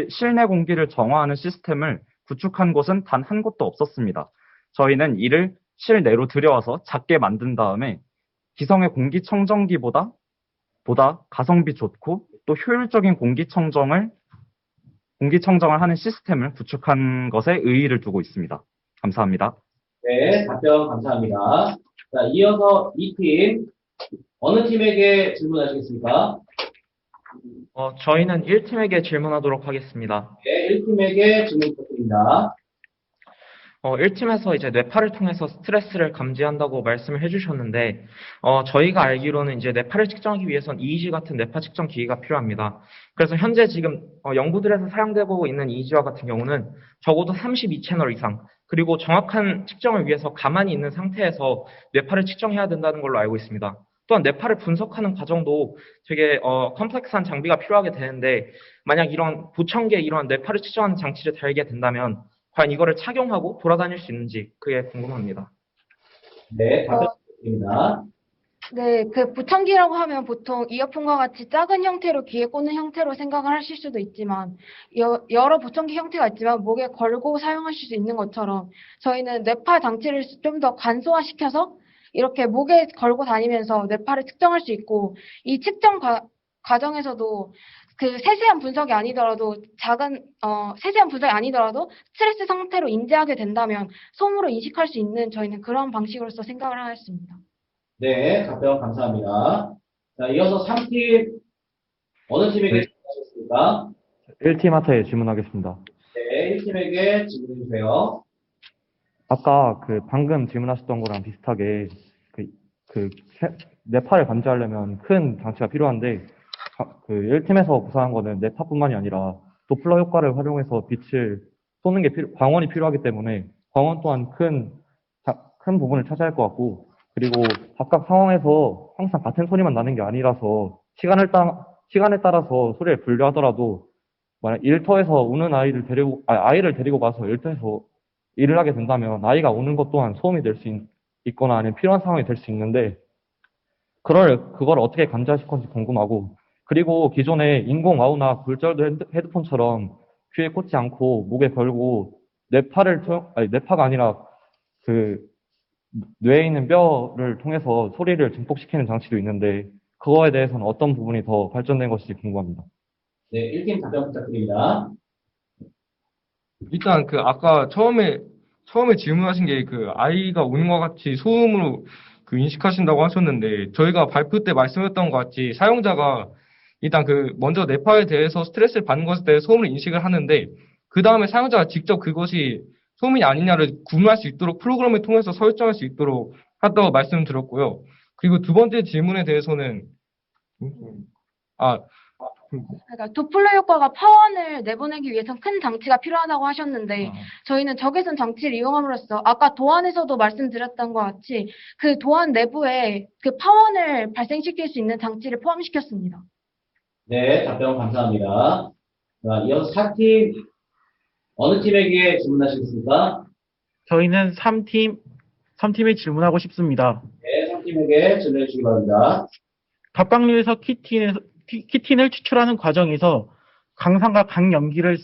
[SPEAKER 7] 실내 공기를 정화하는 시스템을 구축한 곳은 단 한 곳도 없었습니다. 저희는 이를 실내로 들여와서 작게 만든 다음에 기성의 공기청정기보다 가성비 좋고 또 효율적인 공기청정을 하는 시스템을 구축한 것에 의의를 두고 있습니다. 감사합니다.
[SPEAKER 1] 네, 답변 감사합니다. 자, 이어서 2팀, 어느 팀에게 질문하시겠습니까?
[SPEAKER 2] 저희는 1팀에게 질문하도록 하겠습니다.
[SPEAKER 1] 네, 1팀에게 질문 부탁드립니다.
[SPEAKER 2] 1팀에서 이제 뇌파를 통해서 스트레스를 감지한다고 말씀을 해주셨는데, 저희가 알기로는 이제 뇌파를 측정하기 위해선 EEG 같은 뇌파 측정 기기가 필요합니다. 그래서 현재 지금 연구들에서 사용되고 있는 EEG와 같은 경우는 적어도 32채널 이상, 그리고 정확한 측정을 위해서 가만히 있는 상태에서 뇌파를 측정해야 된다는 걸로 알고 있습니다. 또한 뇌파를 분석하는 과정도 되게 컴플렉스한 장비가 필요하게 되는데, 만약 이런 보청기에 이러한 뇌파를 측정하는 장치를 달게 된다면 과연 이거를 착용하고 돌아다닐 수 있는지 그게 궁금합니다.
[SPEAKER 1] 네, 답변 부탁드립니다.
[SPEAKER 3] 네, 그 보청기라고 하면 보통 이어폰과 같이 작은 형태로 귀에 꽂는 형태로 생각을 하실 수도 있지만 여러 보청기 형태가 있지만 목에 걸고 사용하실 수 있는 것처럼 저희는 뇌파 장치를 좀 더 간소화시켜서 이렇게 목에 걸고 다니면서 뇌파를 측정할 수 있고 이 측정 과정에서도 그 세세한 분석이 아니더라도 세세한 분석이 아니더라도 스트레스 상태로 인지하게 된다면 손으로 인식할 수 있는 저희는 그런 방식으로서 생각을 하였습니다.
[SPEAKER 1] 네, 답변 감사합니다. 자, 이어서 3팀, 어느 팀에게 질문하시겠습니까?
[SPEAKER 5] 1팀한테 질문하겠습니다.
[SPEAKER 1] 네, 1팀에게 질문해 주세요.
[SPEAKER 5] 아까 방금 질문하셨던 거랑 비슷하게 뇌파를 감지하려면 큰 장치가 필요한데 1팀에서 구사한 거는 뇌파뿐만이 아니라 도플러 효과를 활용해서 빛을 쏘는 게 광원이 필요하기 때문에 광원 또한 큰 부분을 차지할 것 같고, 그리고 각각 상황에서 항상 같은 소리만 나는 게 아니라서 시간에 따라서 소리를 분류하더라도 만약 일터에서 우는 아이를 데리고 가서 일터에서 일을 하게 된다면 아이가 우는 것 또한 소음이 될 수 있거나 아니면 필요한 상황이 될 수 있는데, 그걸 어떻게 감지하실 건지 궁금하고, 그리고 기존에 인공 와우나 골절도 헤드폰처럼 귀에 꽂지 않고 목에 걸고 뇌파가 아니라 그 뇌에 있는 뼈를 통해서 소리를 증폭시키는 장치도 있는데, 그거에 대해서는 어떤 부분이 더 발전된 것인지 궁금합니다.
[SPEAKER 1] 네, 1팀 답변 부탁드립니다.
[SPEAKER 2] 일단 아까 처음에 질문하신 게 아이가 우는 것 같이 소음으로 인식하신다고 하셨는데, 저희가 발표 때 말씀했던 것 같이 사용자가 일단 먼저 뇌파에 대해서 스트레스를 받는 것에 대해 소음을 인식을 하는데, 그 다음에 사용자가 직접 그것이 소음이 아니냐를 구분할 수 있도록 프로그램을 통해서 설정할 수 있도록 한다고 말씀드렸고요. 그리고 두 번째 질문에 대해서는
[SPEAKER 3] 그러니까 도플러 효과가 파원을 내보내기 위해선 큰 장치가 필요하다고 하셨는데, 저희는 적외선 장치를 이용함으로써 아까 도안에서도 말씀드렸던 것 같이 그 도안 내부에 그 파원을 발생시킬 수 있는 장치를 포함시켰습니다.
[SPEAKER 1] 네, 답변 감사합니다. 자, 이어서 4팀, 어느 팀에게 질문하시겠습니까?
[SPEAKER 6] 저희는 3팀에 질문하고 싶습니다.
[SPEAKER 1] 네, 3팀에게 질문해 주시기 바랍니다.
[SPEAKER 6] 갑각류에서 키틴을 추출하는 과정에서 강산과 강염기를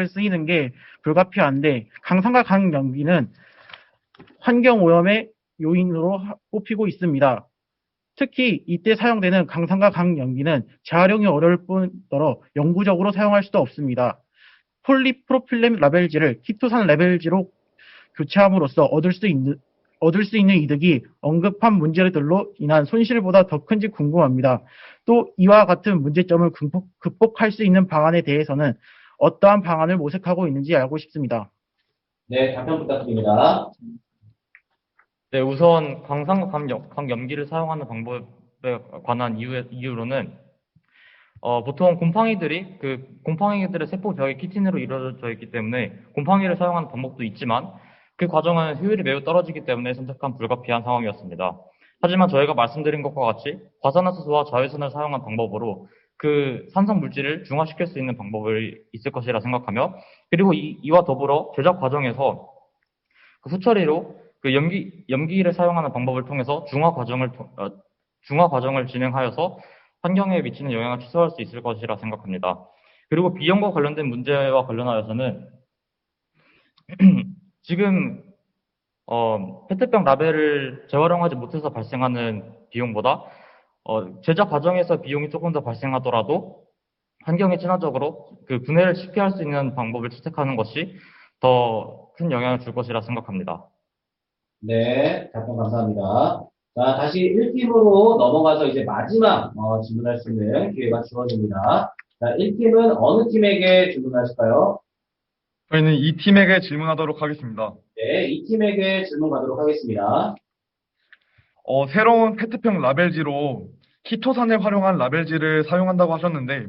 [SPEAKER 6] 쓰이는 게 불가피한데, 강산과 강염기는 환경 오염의 요인으로 꼽히고 있습니다. 특히 이때 사용되는 강산과 강염기는 재활용이 어려울 뿐더러 영구적으로 사용할 수도 없습니다. 폴리프로필렌 라벨지를 키토산 라벨지로 교체함으로써 얻을 수 있는 이득이 언급한 문제들로 인한 손실보다 더 큰지 궁금합니다. 또 이와 같은 문제점을 극복할 수 있는 방안에 대해서는 어떠한 방안을 모색하고 있는지 알고 싶습니다.
[SPEAKER 1] 네, 답변 부탁드립니다.
[SPEAKER 4] 네, 우선 강산과 강염기를 사용하는 방법에 관한 이유로는 보통 곰팡이들의 세포 벽이 키틴으로 이루어져 있기 때문에 곰팡이를 사용하는 방법도 있지만, 그 과정은 효율이 매우 떨어지기 때문에 선택한 불가피한 상황이었습니다. 하지만 저희가 말씀드린 것과 같이 과산화수소와 자외선을 사용한 방법으로 그 산성 물질을 중화시킬 수 있는 방법이 있을 것이라 생각하며, 그리고 이와 더불어 제작 과정에서 후처리로 염기를 사용하는 방법을 통해서 중화 과정을 진행하여서 환경에 미치는 영향을 최소화할 수 있을 것이라 생각합니다. 그리고 비용과 관련된 문제와 관련하여서는 지금 페트병 라벨을 재활용하지 못해서 발생하는 비용보다 제작 과정에서 비용이 조금 더 발생하더라도 환경에 친화적으로 그 분해를 쉽게 할 수 있는 방법을 채택하는 것이 더 큰 영향을 줄 것이라 생각합니다.
[SPEAKER 1] 네, 답변 감사합니다. 자, 다시 1팀으로 넘어가서 이제 마지막 질문할 수 있는 기회가 주어집니다. 자, 1팀은 어느 팀에게 질문하실까요?
[SPEAKER 8] 저희는 이 팀에게 질문하도록 하겠습니다.
[SPEAKER 1] 네, 2팀에게 질문 가도록 하겠습니다.
[SPEAKER 8] 새로운 페트병 라벨지로 키토산을 활용한 라벨지를 사용한다고 하셨는데,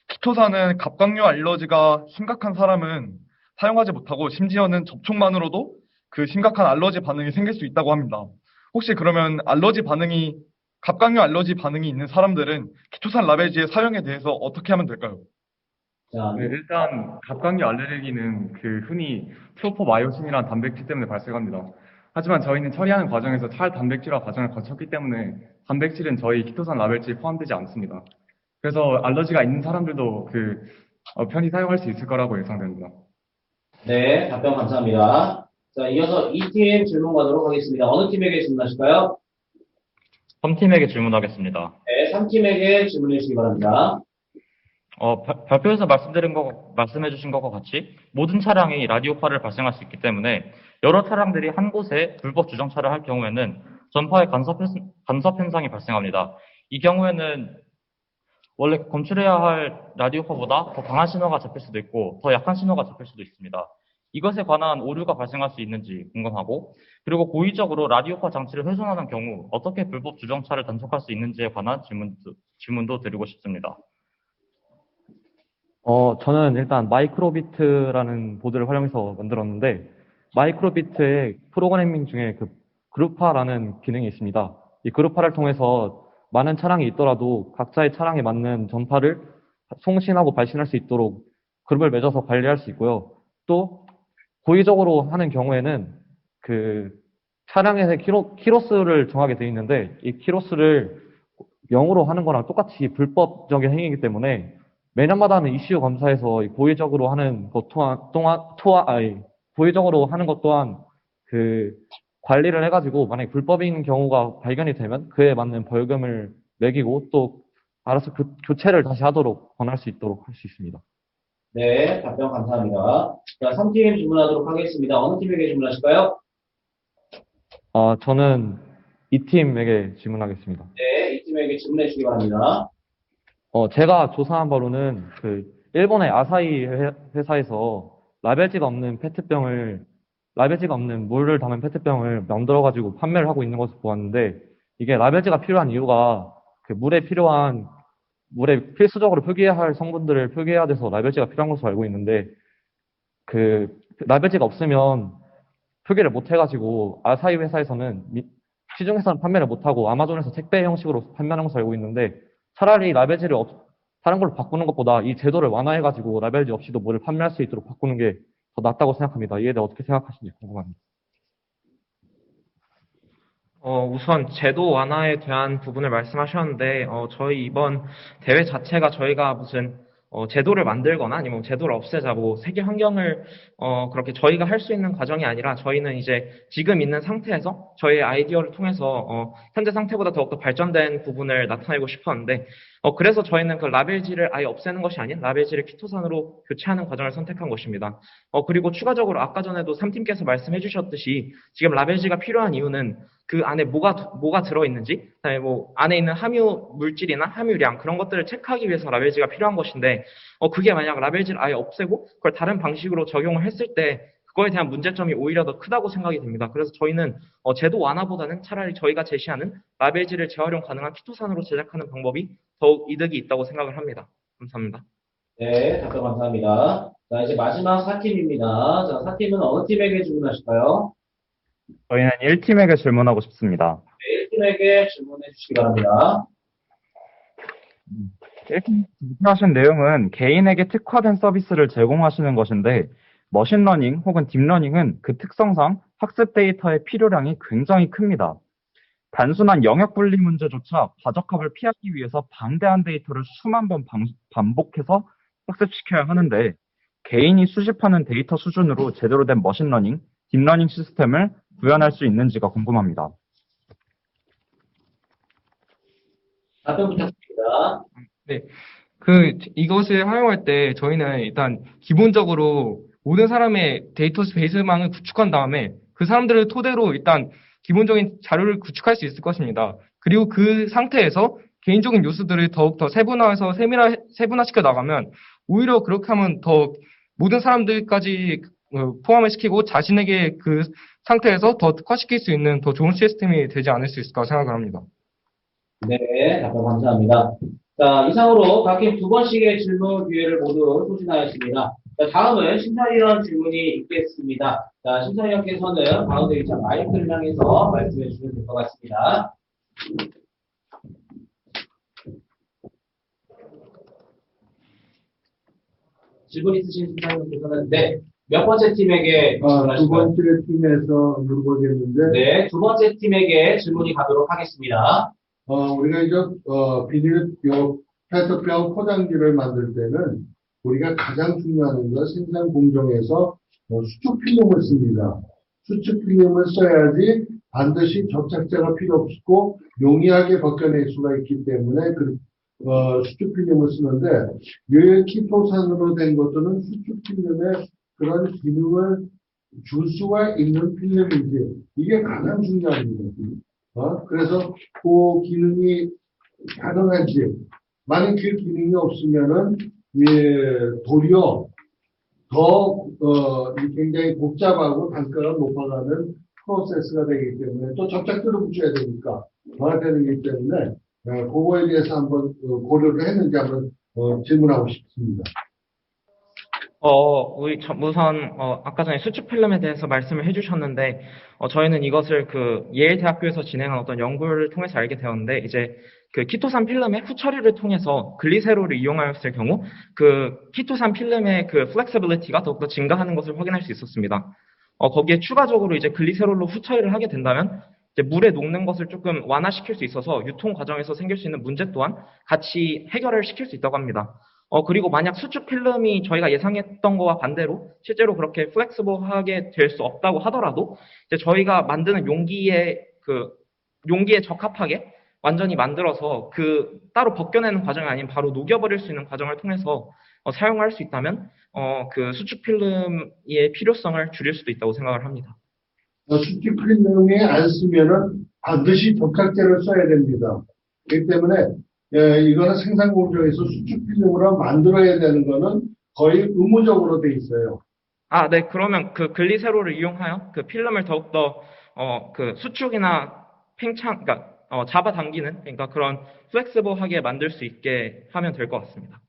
[SPEAKER 8] 키토산은 갑각류 알러지가 심각한 사람은 사용하지 못하고 심지어는 접촉만으로도 그 심각한 알러지 반응이 생길 수 있다고 합니다. 혹시 그러면 갑각류 알러지 반응이 있는 사람들은 키토산 라벨지의 사용에 대해서 어떻게 하면 될까요?
[SPEAKER 1] 자,
[SPEAKER 9] 네, 일단 갑각류 알레르기는 흔히 트로포마이오신이라는 단백질 때문에 발생합니다. 하지만 저희는 처리하는 과정에서 탈단백질화 과정을 거쳤기 때문에 단백질은 저희 키토산 라벨지에 포함되지 않습니다. 그래서 알러지가 있는 사람들도 편히 사용할 수 있을 거라고 예상됩니다.
[SPEAKER 1] 네, 답변 감사합니다. 자, 이어서 2팀 질문 가도록 하겠습니다. 어느 팀에게 질문하실까요?
[SPEAKER 4] 3팀에게 질문하겠습니다.
[SPEAKER 1] 네, 3팀에게 질문해 주시기 바랍니다.
[SPEAKER 4] 발표에서 말씀해 주신 것과 같이 모든 차량이 라디오파를 발생할 수 있기 때문에 여러 차량들이 한 곳에 불법 주정차를 할 경우에는 전파의 간섭 현상이 발생합니다. 이 경우에는 원래 검출해야 할 라디오파보다 더 강한 신호가 잡힐 수도 있고 더 약한 신호가 잡힐 수도 있습니다. 이것에 관한 오류가 발생할 수 있는지 궁금하고, 그리고 고의적으로 라디오파 장치를 훼손하는 경우 어떻게 불법 주정차를 단속할 수 있는지에 관한 질문도 드리고 싶습니다.
[SPEAKER 5] 저는 일단 마이크로비트라는 보드를 활용해서 만들었는데, 마이크로비트의 프로그래밍 중에 그 그룹화라는 기능이 있습니다. 이 그룹화를 통해서 많은 차량이 있더라도 각자의 차량에 맞는 전파를 송신하고 발신할 수 있도록 그룹을 맺어서 관리할 수 있고요. 또 고의적으로 하는 경우에는 그 차량에서 키로수를 정하게 돼 있는데, 이 키로수를 0으로 하는 거랑 똑같이 불법적인 행위이기 때문에 매년마다 하는 이슈 검사에서 이 고의적으로 하는 것 고의적으로 하는 것 또한 그 관리를 해가지고 만약에 불법인 경우가 발견이 되면 그에 맞는 벌금을 매기고 또 알아서 교체를 다시 하도록 권할 수 있도록 할 수 있습니다.
[SPEAKER 1] 네, 답변 감사합니다. 자, 3팀 질문하도록 하겠습니다. 어느 팀에게 질문하실까요?
[SPEAKER 5] 저는 이 팀에게 질문하겠습니다.
[SPEAKER 1] 네, 이 팀에게 질문해 주시기 바랍니다.
[SPEAKER 5] 제가 조사한 바로는 그 일본의 아사히 회사에서 라벨지가 없는 라벨지가 없는 물을 담은 페트병을 만들어가지고 판매를 하고 있는 것을 보았는데, 이게 라벨지가 필요한 이유가 그 물에 필수적으로 표기해야 할 성분들을 표기해야 돼서 라벨지가 필요한 것으로 알고 있는데, 그 라벨지가 없으면 표기를 못 해가지고 아사히 회사에서는 시중에서는 판매를 못하고 아마존에서 택배 형식으로 판매하는 것으로 알고 있는데, 차라리 라벨지를 다른 걸로 바꾸는 것보다 이 제도를 완화해가지고 라벨지 없이도 물을 판매할 수 있도록 바꾸는 게 더 낫다고 생각합니다. 이에 대해 어떻게 생각하시는지 궁금합니다.
[SPEAKER 2] 우선 제도 완화에 대한 부분을 말씀하셨는데, 저희 이번 대회 자체가 저희가 무슨 제도를 만들거나 아니면 제도를 없애자 세계 환경을 그렇게 저희가 할 수 있는 과정이 아니라, 저희는 이제 지금 있는 상태에서 저희의 아이디어를 통해서 현재 상태보다 더욱더 발전된 부분을 나타내고 싶었는데, 그래서 저희는 그 라벨지를 아예 없애는 것이 아닌 라벨지를 키토산으로 교체하는 과정을 선택한 것입니다. 그리고 추가적으로 아까 전에도 3팀께서 말씀해 주셨듯이 지금 라벨지가 필요한 이유는 그 안에 뭐가 들어있는지, 그다음에 안에 있는 함유 물질이나 함유량 그런 것들을 체크하기 위해서 라벨지가 필요한 것인데, 그게 만약 라벨지를 아예 없애고 그걸 다른 방식으로 적용을 했을 때 그거에 대한 문제점이 오히려 더 크다고 생각이 됩니다. 그래서 저희는 제도 완화보다는 차라리 저희가 제시하는 라벨지를 재활용 가능한 키토산으로 제작하는 방법이 더욱 이득이 있다고 생각을 합니다. 감사합니다.
[SPEAKER 1] 네, 답변 감사합니다. 자, 이제 마지막 4팀입니다. 자, 4팀은 어느 팀에게 질문하실까요?
[SPEAKER 7] 저희는 1팀에게 질문하고 싶습니다.
[SPEAKER 1] 네, 1팀에게 질문해 주시기 바랍니다.
[SPEAKER 7] 1팀 말씀하신 내용은 개인에게 특화된 서비스를 제공하시는 것인데, 머신러닝 혹은 딥러닝은 그 특성상 학습 데이터의 필요량이 굉장히 큽니다. 단순한 영역 분리 문제조차 과적합을 피하기 위해서 방대한 데이터를 수만 번 반복해서 학습시켜야 하는데, 개인이 수집하는 데이터 수준으로 제대로 된 머신러닝, 딥러닝 시스템을 구현할 수 있는지가 궁금합니다.
[SPEAKER 1] 답변 부탁드립니다.
[SPEAKER 2] 네. 이것을 활용할 때 저희는 일단 기본적으로 모든 사람의 데이터 베이스망을 구축한 다음에 그 사람들을 토대로 일단 기본적인 자료를 구축할 수 있을 것입니다. 그리고 그 상태에서 개인적인 요소들을 더욱더 세분화해서 세분화시켜 나가면, 오히려 그렇게 하면 더 모든 사람들까지 포함을 시키고 자신에게 그 상태에서 더 특화시킬 수 있는 더 좋은 시스템이 되지 않을 수 있을까 생각을 합니다.
[SPEAKER 1] 네, 답변 감사합니다. 자, 이상으로 각팀 2번씩의 질문 기회를 모두 소진하였습니다. 자, 다음은 심사위원 질문이 있겠습니다. 자, 심사위원께서는 가운데 위치한 마이크를 향해서 말씀해 주시면 될 것 같습니다. 질문 있으신 심사위원께서는 몇 번째 팀에게 질문하실까요?
[SPEAKER 10] 두 번째 팀에서 물어보겠는데,
[SPEAKER 1] 네, 두 번째 팀에게 질문이 가도록 하겠습니다.
[SPEAKER 10] 우리가 이제, 페트병 포장지를 만들 때는 우리가 가장 중요한 건 생산 공정에서 수축 필름을 씁니다. 수축 필름을 써야지 반드시 접착제가 필요 없고 용이하게 벗겨낼 수가 있기 때문에 수축 필름을 쓰는데, 왜 키토산으로 된 것들은 수축 필름에 그런 기능을 줄 수가 있는 필름인지, 이게 가장 중요합니다. 그래서 그 기능이 가능한지, 만약 그 기능이 없으면은, 도리어 더, 굉장히 복잡하고 단가가 높아가는 프로세스가 되기 때문에, 또 접착제를 붙여야 되니까, 되기 때문에, 그거에 대해서 한번 고려를 했는지 한번 질문하고 싶습니다.
[SPEAKER 2] 우선, 아까 전에 수축 필름에 대해서 말씀을 해주셨는데, 저희는 이것을 예일대학교에서 진행한 어떤 연구를 통해서 알게 되었는데, 이제 키토산 필름의 후처리를 통해서 글리세롤을 이용하였을 경우, 키토산 필름의 플렉서빌리티가 더욱더 증가하는 것을 확인할 수 있었습니다. 거기에 추가적으로 이제 글리세롤로 후처리를 하게 된다면, 이제 물에 녹는 것을 조금 완화시킬 수 있어서 유통 과정에서 생길 수 있는 문제 또한 같이 해결을 시킬 수 있다고 합니다. 그리고 만약 수축 필름이 저희가 예상했던 거와 반대로 실제로 그렇게 플렉스블하게 될 수 없다고 하더라도 이제 저희가 만드는 용기에 적합하게 완전히 만들어서 따로 벗겨내는 과정이 아닌 바로 녹여버릴 수 있는 과정을 통해서 사용할 수 있다면 수축 필름의 필요성을 줄일 수도 있다고 생각을 합니다.
[SPEAKER 10] 수축 필름이 안 쓰면은 반드시 접착제를 써야 됩니다. 그렇기 때문에 이거는 생산 공정에서 수축 필름으로 만들어야 되는 거는 거의 의무적으로 돼 있어요.
[SPEAKER 2] 네. 그러면 글리세롤을 이용하여 필름을 더욱더 수축이나 그러니까 잡아당기는, 그러니까 그런 플렉스블하게 만들 수 있게 하면 될 것 같습니다.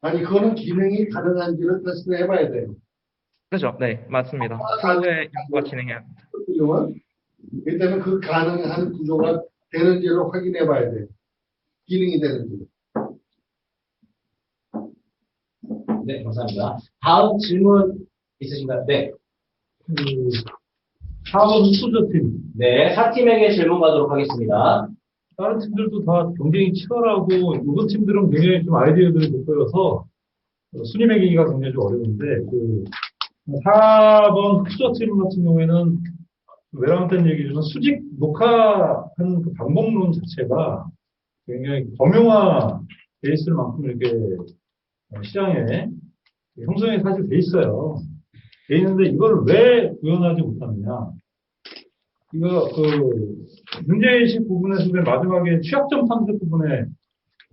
[SPEAKER 10] 아니, 그거는 기능이 가능한지를 테스트 해봐야 돼요.
[SPEAKER 2] 그죠? 네, 맞습니다. 후에 연구가 진행해야 합니다.
[SPEAKER 10] 필름은 그렇기 때문에 그 가능한 구조가 되는지를 확인해봐야 돼요. 기능이 되는지.
[SPEAKER 1] 네, 감사합니다. 다음 질문 있으신가요? 네.
[SPEAKER 11] 4번 수조팀.
[SPEAKER 1] 네, 4팀에게 질문 가도록 하겠습니다.
[SPEAKER 11] 다른 팀들도 다 경쟁이 치열하고, 이번 팀들은 굉장히 좀 아이디어들이 돋보여서, 순위 매기기가 굉장히 좀 어려운데, 4번 수조팀 같은 경우에는, 외람된 얘기지만, 수직 녹화하는 방법론 자체가 굉장히 범용화 돼 있을 만큼 이렇게 시장에 형성이 사실 돼 있어요. 돼 있는데 이걸 왜 구현하지 못하느냐. 이거 문제의식 부분에서 맨 마지막에 취약점 탐색 부분에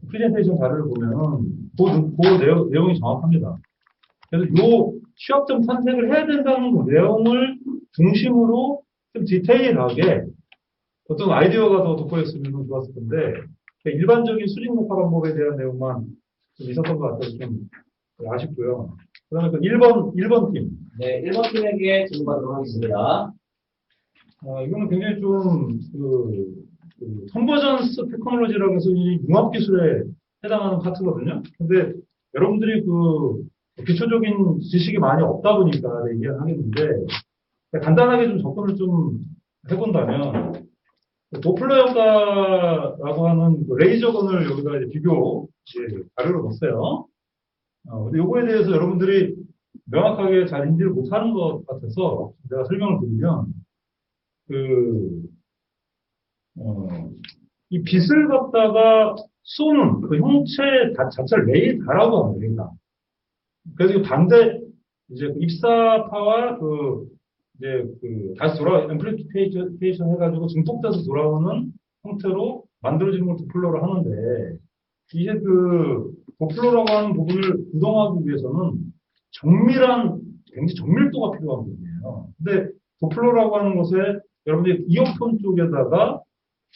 [SPEAKER 11] 프레젠테이션 자료를 보면 그 내용이 정확합니다. 그래서 요 취약점 탐색을 해야 된다는 그 내용을 중심으로 좀 디테일하게 어떤 아이디어가 더 돋보였으면 좋았을 텐데 일반적인 수직 녹화 방법에 대한 내용만 좀 있었던 것 같아서 좀 아쉽고요. 그다음에 1번 팀.
[SPEAKER 1] 네, 1번 팀에게 질문 가도록 하겠습니다.
[SPEAKER 11] 이거는 굉장히 좀, 컨버전스 테크놀로지라고 해서 이 융합 기술에 해당하는 파트거든요. 근데 여러분들이 기초적인 지식이 많이 없다 보니까 얘기를 하겠는데, 간단하게 좀 접근을 좀 해본다면, 도플러 효과라고 하는 레이저건을 여기다 이제 비교 자료를 넣었어요. 근데 요거에 대해서 여러분들이 명확하게 잘 인지를 못하는 것 같아서 제가 설명을 드리면, 이 빛을 갖다가 쏘는 그 형체 자체를 레이더라고 합니다. 그래서 이제 입사파와 다시 앰플리피케이션 해가지고 증폭돼서 돌아오는 형태로 만들어지는 걸 도플러를 하는데, 이제 도플러라고 하는 부분을 구동하기 위해서는 굉장히 정밀도가 필요한 부분이에요. 근데 도플러라고 하는 것에 여러분들이 이어폰 쪽에다가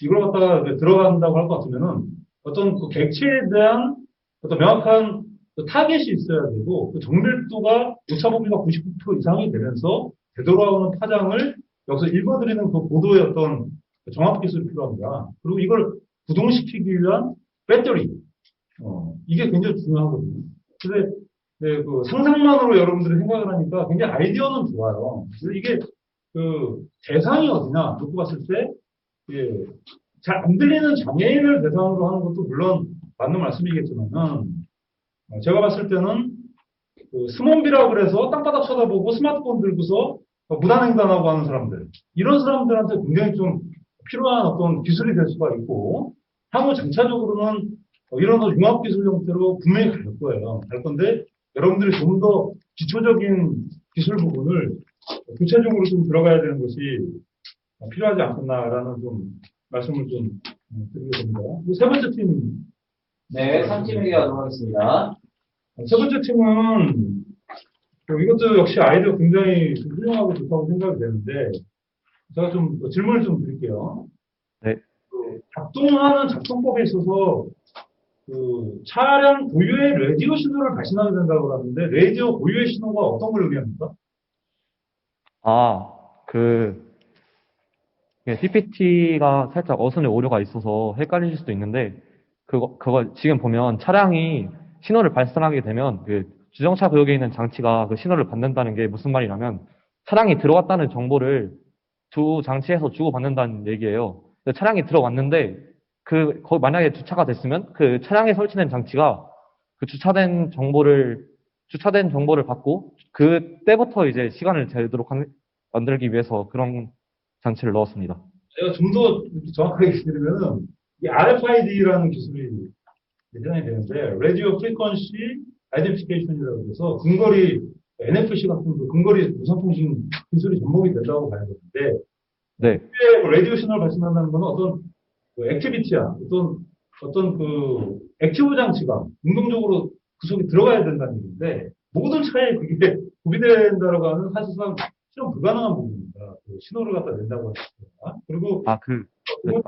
[SPEAKER 11] 이걸 갖다가 들어간다고 할 것 같으면은 어떤 객체에 대한 어떤 명확한 타겟이 있어야 되고 정밀도가 오차 범위가 99% 이상이 되면서 되돌아오는 파장을 여기서 읽어드리는 그 보도의 어떤 정확 기술이 필요합니다. 그리고 이걸 구동시키기 위한 배터리. 이게 굉장히 중요하거든요. 근데 상상만으로 여러분들이 생각을 하니까 굉장히 아이디어는 좋아요. 그래서 이게 대상이 어디냐 놓고 봤을 때 잘 안 들리는 장애인을 대상으로 하는 것도 물론 맞는 말씀이겠지만은 제가 봤을 때는 스몬비라 그래서 땅바닥 쳐다보고 스마트폰 들고서 무단횡단하고 하는 사람들, 이런 사람들한테 굉장히 좀 필요한 어떤 기술이 될 수가 있고, 향후 장차적으로는 이런 융합기술 형태로 분명히 갈 거예요. 갈 건데 여러분들이 좀 더 기초적인 기술 부분을 구체적으로 좀 들어가야 되는 것이 필요하지 않겠나라는 좀 말씀을 좀 드리게 됩니다. 세 번째 팀.
[SPEAKER 1] 네, 3팀에게 가도록 하겠습니다.
[SPEAKER 11] 세 번째 팀은 이것도 역시 아이디어 굉장히 훌륭하고 좋다고 생각이 되는데, 제가 좀 질문을 좀 드릴게요.
[SPEAKER 5] 네.
[SPEAKER 11] 작동하는 작동법에 있어서 그 차량 고유의 라디오 신호를 발신하게 된다고 하는데 라디오 고유의 신호가 어떤 걸 의미합니까?
[SPEAKER 5] 아, PPT가 살짝 어순에 오류가 있어서 헷갈리실 수도 있는데, 그거 지금 보면 차량이 신호를 발선하게 되면 그 주정차 구역에 있는 장치가 그 신호를 받는다는 게 무슨 말이냐면 차량이 들어왔다는 정보를 두 장치에서 주고받는다는 얘기예요. 근데 차량이 들어왔는데 거기 만약에 주차가 됐으면 그 차량에 설치된 장치가 그 주차된 정보를 받고 그때부터 이제 시간을 재도록 만들기 위해서 그런 장치를 넣었습니다.
[SPEAKER 11] 제가 좀 더 정확하게 얘기드리면은 이 RFID라는 기술이 대단히 되는데 라디오 프리퀀시 아이덴티피케이션이라고 해서 근거리 NFC 같은 그 근거리 무선통신 기술이 접목이 된다고 봐야 되는데
[SPEAKER 5] 네.
[SPEAKER 11] 라디오 신호를 발신한다는 건 어떤 그 액티비티야 어떤 그 액티브 장치가 능동적으로 그 속에 들어가야 된다는 얘기인데 모든 차에 그게 구비된다라고 하는 사실상 실현 불가능한 부분입니다. 그 신호를 갖다 낸다고 하니까. 그리고
[SPEAKER 5] 네.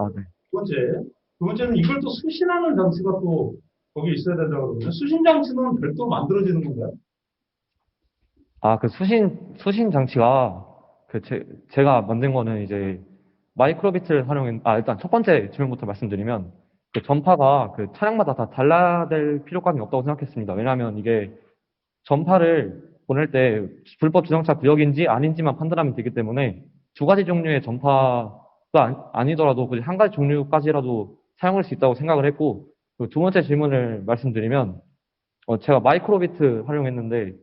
[SPEAKER 11] 두 번째는 이걸 또 수신하는 장치가 또 거기 있어야 된다고 그러거든요. 수신 장치는 별도로 만들어지는 건가요?
[SPEAKER 5] 그 수신 장치가, 제가 만든 거는 이제, 마이크로비트를 일단 첫 번째 질문부터 말씀드리면, 그 전파가 그 차량마다 다 달라야 될 필요감이 없다고 생각했습니다. 왜냐하면 이게 전파를 보낼 때 불법 주정차 구역인지 아닌지만 판단하면 되기 때문에 두 가지 종류의 전파가 아니더라도 굳이 한 가지 종류까지라도 사용할 수 있다고 생각을 했고, 그두 번째 질문을 말씀드리면, 제가 마이크로비트 활용했는데,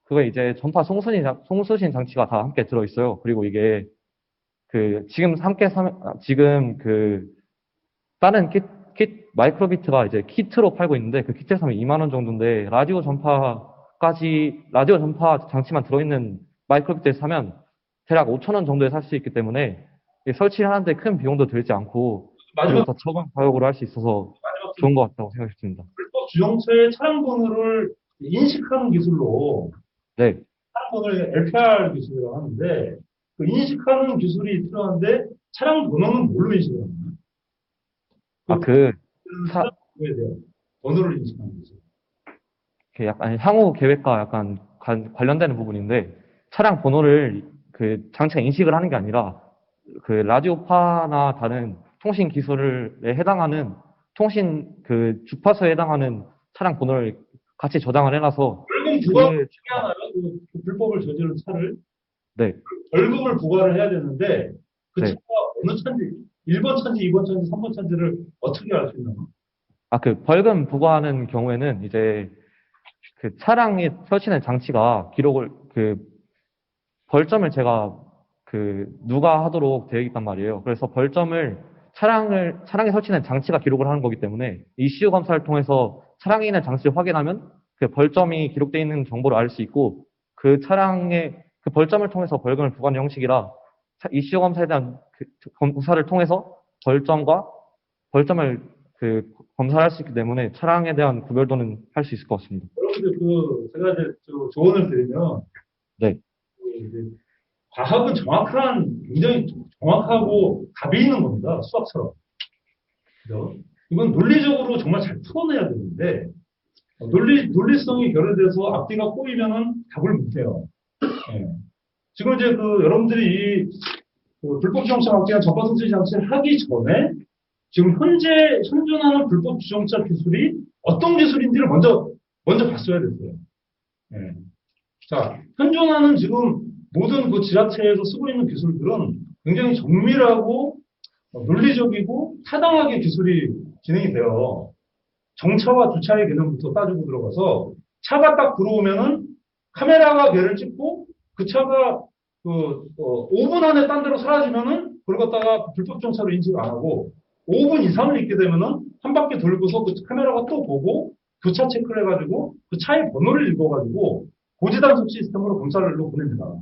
[SPEAKER 5] 그거 이제 전파 송수신 장치가 다 함께 들어있어요. 그리고 이게 지금 다른 마이크로비트가 이제 키트로 팔고 있는데 그 키트에 사면 2만 원 정도인데 라디오 전파 장치만 들어있는 마이크로비트에 사면 대략 5천 원 정도에 살 수 있기 때문에 설치를 하는데 큰 비용도 들지 않고 그리고 더 적은 가격으로 할 수 있어서 좋은 것 같다고 생각했습니다.
[SPEAKER 11] 불법 주정차의 차량 번호를 인식하는 기술로
[SPEAKER 5] 네.
[SPEAKER 11] 차량 번호를 LPR 기술이라고 하는데 그 인식하는 기술이 필요한데 차량 번호는 뭘로 인식을 하나요? 차량 번호에 대한 번호를 인식하는 기술.
[SPEAKER 5] 약간 향후 계획과 약간 관련되는 부분인데 차량 번호를 그 장치가 인식을 하는 게 아니라 그 라디오파나 다른 통신 기술에 해당하는 주파수에 해당하는 차량 번호를 같이 저장을 해놔서
[SPEAKER 11] 벌금 부과를 하나요? 그 불법을 저지른 차를
[SPEAKER 5] 네.
[SPEAKER 11] 벌금을 부과를 해야 되는데 그
[SPEAKER 5] 네.
[SPEAKER 11] 차가 어느 차인지 1번 차인지 2번 차인지 3번 차인지를 어떻게 알 수 있나요?
[SPEAKER 5] 벌금 부과하는 경우에는 이제 그 차량에 설치된 장치가 벌점을 제가 누가 하도록 되어 있단 말이에요. 그래서 벌점을 차량에 설치된 장치가 기록을 하는 거기 때문에 ECU 검사를 통해서 차량에 있는 장치를 확인하면 그 벌점이 기록되어 있는 정보를 알 수 있고 그 벌점을 통해서 벌금을 부과하는 형식이라 ECU 검사에 대한 검사를 통해서 벌점을 검사를 할 수 있기 때문에 차량에 대한 구별도는 할 수 있을 것 같습니다.
[SPEAKER 11] 여러분들 제가 이제 조언을 드리면
[SPEAKER 5] 네.
[SPEAKER 11] 과학은 굉장히 정확하고 답이 있는 겁니다. 수학처럼. 그죠? 이건 논리적으로 정말 잘 풀어내야 되는데 논리성이 결여돼서 앞뒤가 꼬이면은 답을 못해요. 예. 지금 이제 여러분들이 불법 주정차 막기 위한 전파 송수신 장치를 하기 전에 지금 현존하는 불법 주정차 기술이 어떤 기술인지를 먼저 봤어야 됐어요. 예. 자, 현존하는 지금 모든 지자체에서 쓰고 있는 기술들은 굉장히 정밀하고 논리적이고 타당하게 기술이 진행이 돼요. 정차와 주차의 개념부터 따지고 들어가서 차가 딱 들어오면은 카메라가 걔를 찍고 그 차가 5분 안에 딴 데로 사라지면은 그걸 갖다가 불법 정차로 인식을 안 하고 5분 이상을 있게 되면은 한 바퀴 돌고서 그 카메라가 또 보고 교차 체크를 해가지고 그 차의 번호를 읽어가지고 고지단속 시스템으로 검사를로 보냅니다.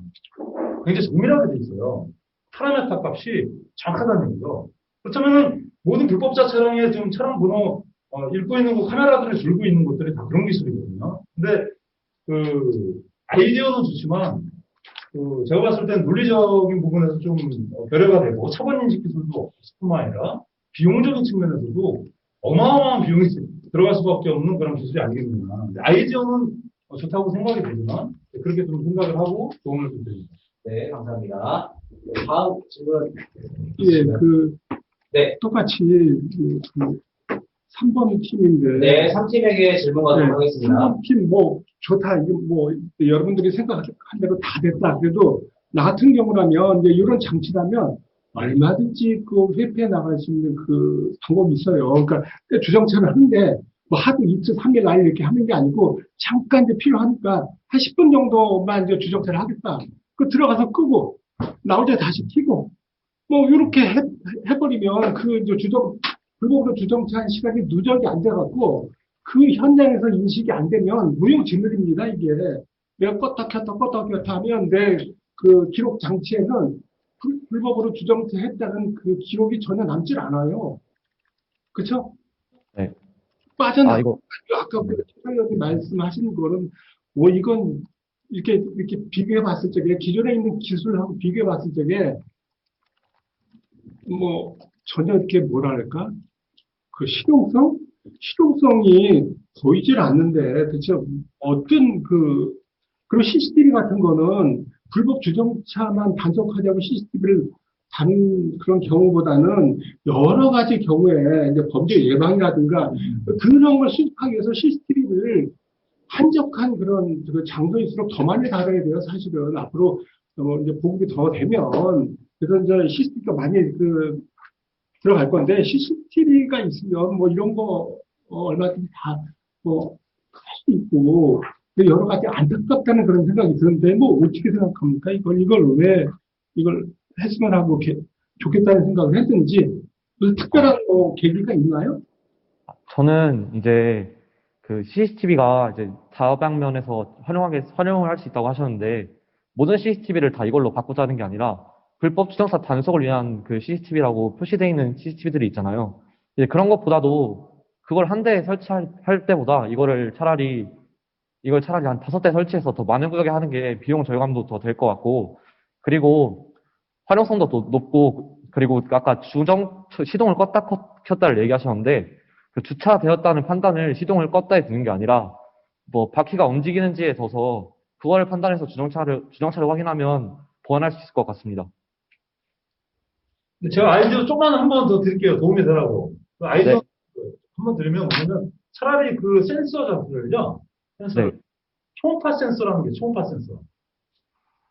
[SPEAKER 11] 굉장히 정밀하게 돼 있어요. 파라메타 값이 정확하다는 얘기죠. 그렇다면은 모든 불법자 차량에 지금 차량 번호 읽고 있는 거 카메라들을 들고 있는 것들이 다 그런 기술이거든요. 근데 아이디어는 좋지만 제가 봤을 땐 논리적인 부분에서 좀 결여가 되고 차번 인식 기술도 없을 뿐만 아니라 비용적인 측면에서도 어마어마한 비용이 들어갈 수밖에 없는 그런 기술이 아니겠느냐. 아이디어는 좋다고 생각이 되지만 그렇게 좀 생각을 하고 도움을 좀 드립니다.
[SPEAKER 1] 네, 감사합니다. 다음 질문.
[SPEAKER 12] 예,
[SPEAKER 1] 네.
[SPEAKER 12] 똑같이, 3번 팀인데.
[SPEAKER 1] 네, 3팀에게 질문 가도록 하겠습니다.
[SPEAKER 12] 3번 팀, 좋다. 이거 여러분들이 생각한 대로 다 됐다. 그래도, 나 같은 경우라면, 이제 이런 장치라면, 얼마든지 회피해 나갈 수 있는 방법이 있어요. 그러니까, 주정차를 하는데, 하루 이틀, 3일, 4일 이렇게 하는 게 아니고, 잠깐 이제 필요하니까, 한 10분 정도만 이제 주정차를 하겠다. 들어가서 끄고, 나올 때 다시 켜고, 이렇게 해버리면, 불법으로 주정차한 시간이 누적이 안 돼갖고, 그 현장에서 인식이 안 되면 무용지물입니다, 이게. 내가 껐다 켰다 하면 내 기록 장치에는 불법으로 주정차 했다는 그 기록이 전혀 남질 않아요. 그쵸?
[SPEAKER 5] 네.
[SPEAKER 12] 빠져나가고, 아까 최상위원님 말씀하신 거는, 이건 이렇게 비교해 봤을 적에, 기존에 있는 기술하고 비교해 봤을 적에, 전혀 이렇게 뭐랄까? 실용성이 보이질 않는데, 대체 그리고 CCTV 같은 거는 불법 주정차만 단속하자고 CCTV를 다는 그런 경우보다는 여러 가지 경우에 이제 범죄 예방이라든가 그런 걸 수집하기 위해서 CCTV를 한적한 그런 장소일수록 더 많이 달아야 돼요, 사실은. 앞으로 이제 보급이 더 되면, 그래서 이제 CCTV가 많이 들어갈 건데, CCTV가 있으면 이런 거 얼마든지 다 할 수 있고, 여러 가지 안타깝다는 그런 생각이 드는데, 어떻게 생각합니까? 이걸 했으면 하고 좋겠다는 생각을 했는지, 무슨 특별한 계기가 있나요?
[SPEAKER 5] 저는 이제 CCTV가 이제 다방면에서 활용을 할 수 있다고 하셨는데, 모든 CCTV를 다 이걸로 바꾸자는 게 아니라, 불법 주정차 단속을 위한 CCTV라고 표시되어 있는 CCTV들이 있잖아요. 이제 그런 것보다도, 그걸 한 대에 설치할 때보다, 이걸 차라리 한 5대 설치해서 더 많은 구역에 하는 게 비용 절감도 더 될 것 같고, 그리고 활용성도 또 높고, 그리고 아까 시동을 껐다 켰다를 얘기하셨는데, 주차되었다는 판단을 시동을 껐다에 두는 게 아니라, 바퀴가 움직이는지에 둬서, 그거를 판단해서 주정차를 확인하면 보완할 수 있을 것 같습니다.
[SPEAKER 11] 제가 아이디어 조금만 한 번 더 드릴게요. 도움이 되라고. 아이디어 한 번 드리면 뭐냐면 차라리 센서 잡들을요. 센서를 초음파 센서라는 게 초음파 센서.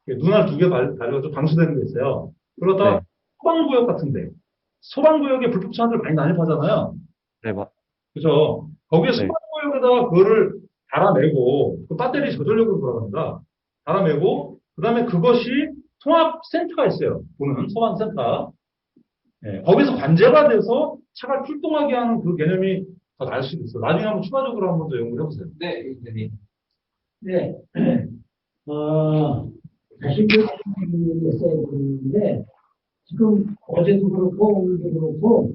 [SPEAKER 11] 눈알 2개 달려서 방수되는 게 있어요. 그러다 소방구역 같은데 소방구역에 불법 차들 많이 난입하잖아요.
[SPEAKER 5] 네,
[SPEAKER 11] 그죠? 거기에 소방구역에다가 그거를 달아내고 배터리 저전력으로 돌아갑니다. 달아내고 그다음에 그것이 통합센터가 있어요. 보는 소방센터. 네, 거기서 관제가 돼서 차가 출동하게 하는 그 개념이 더 나을 수도 있어요. 나중에 한번 추가적으로 한번 더 연구를 해보세요.
[SPEAKER 1] 네,
[SPEAKER 13] 네. 다시 있어야 되는데, 지금 어제도 그렇고, 오늘도 그렇고,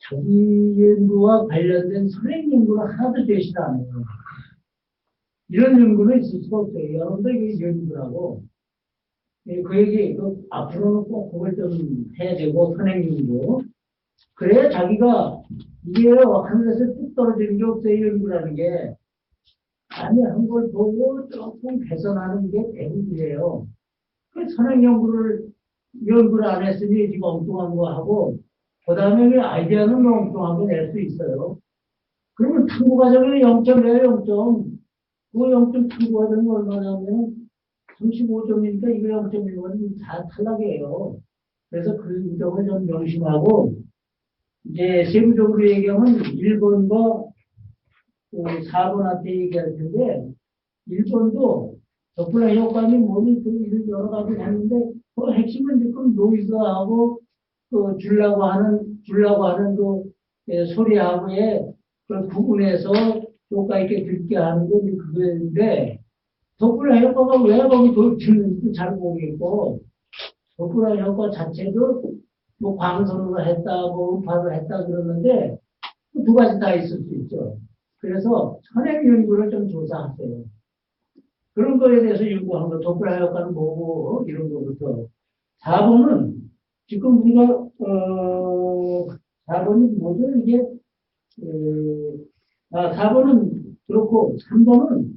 [SPEAKER 13] 자기 연구와 관련된 선행 연구를 하나도 제시를 안 해요. 이런 연구는 있을 수가 없어요. 여러분들 이게 연구라고. 그 얘기, 앞으로는 꼭 그걸 좀 해야 되고, 선행 연구. 그래야 자기가, 이게 하늘에서 뚝 떨어지는 게 없어요, 연구라는 게. 아니, 한 걸 보고 조금 개선하는 게 대부분이에요. 그 선행 연구를 안 했으니 지금 엉뚱한 거 하고, 그 다음에 아이디어는 엉뚱한 거 낼 수 있어요. 그러면 탐구 과정이 0점이에요, 0점. 그 0점 탐구 과정이 얼마냐면 35점이니까 이거 0점이면 다 탈락이에요. 그래서 그 점을 좀 명심하고, 이제 세부적으로 얘기하면 1번과 4번한테 얘기할 텐데, 1번도 도플러 효과는 뭐니 여러 가지 했는데, 그 핵심은 지금 노이즈하고 주려고 하는 소리하고의 그 부분에서 효과 있게 듣게 하는 게 그건데, 도플러 효과가 왜 거기 듣는지 잘 모르겠고, 도플러 효과 자체도 광선으로 했다, 음파로 했다 그러는데, 두 가지 다 있을 수 있죠. 그래서 선행 연구를 좀 조사하세요. 그런 거에 대해서 연구하는 거, 도플러 효과는 뭐고, 이런 거부터. 4번은, 지금 우리가, 4번이 뭐죠? 이게, 4번은 그렇고 3번은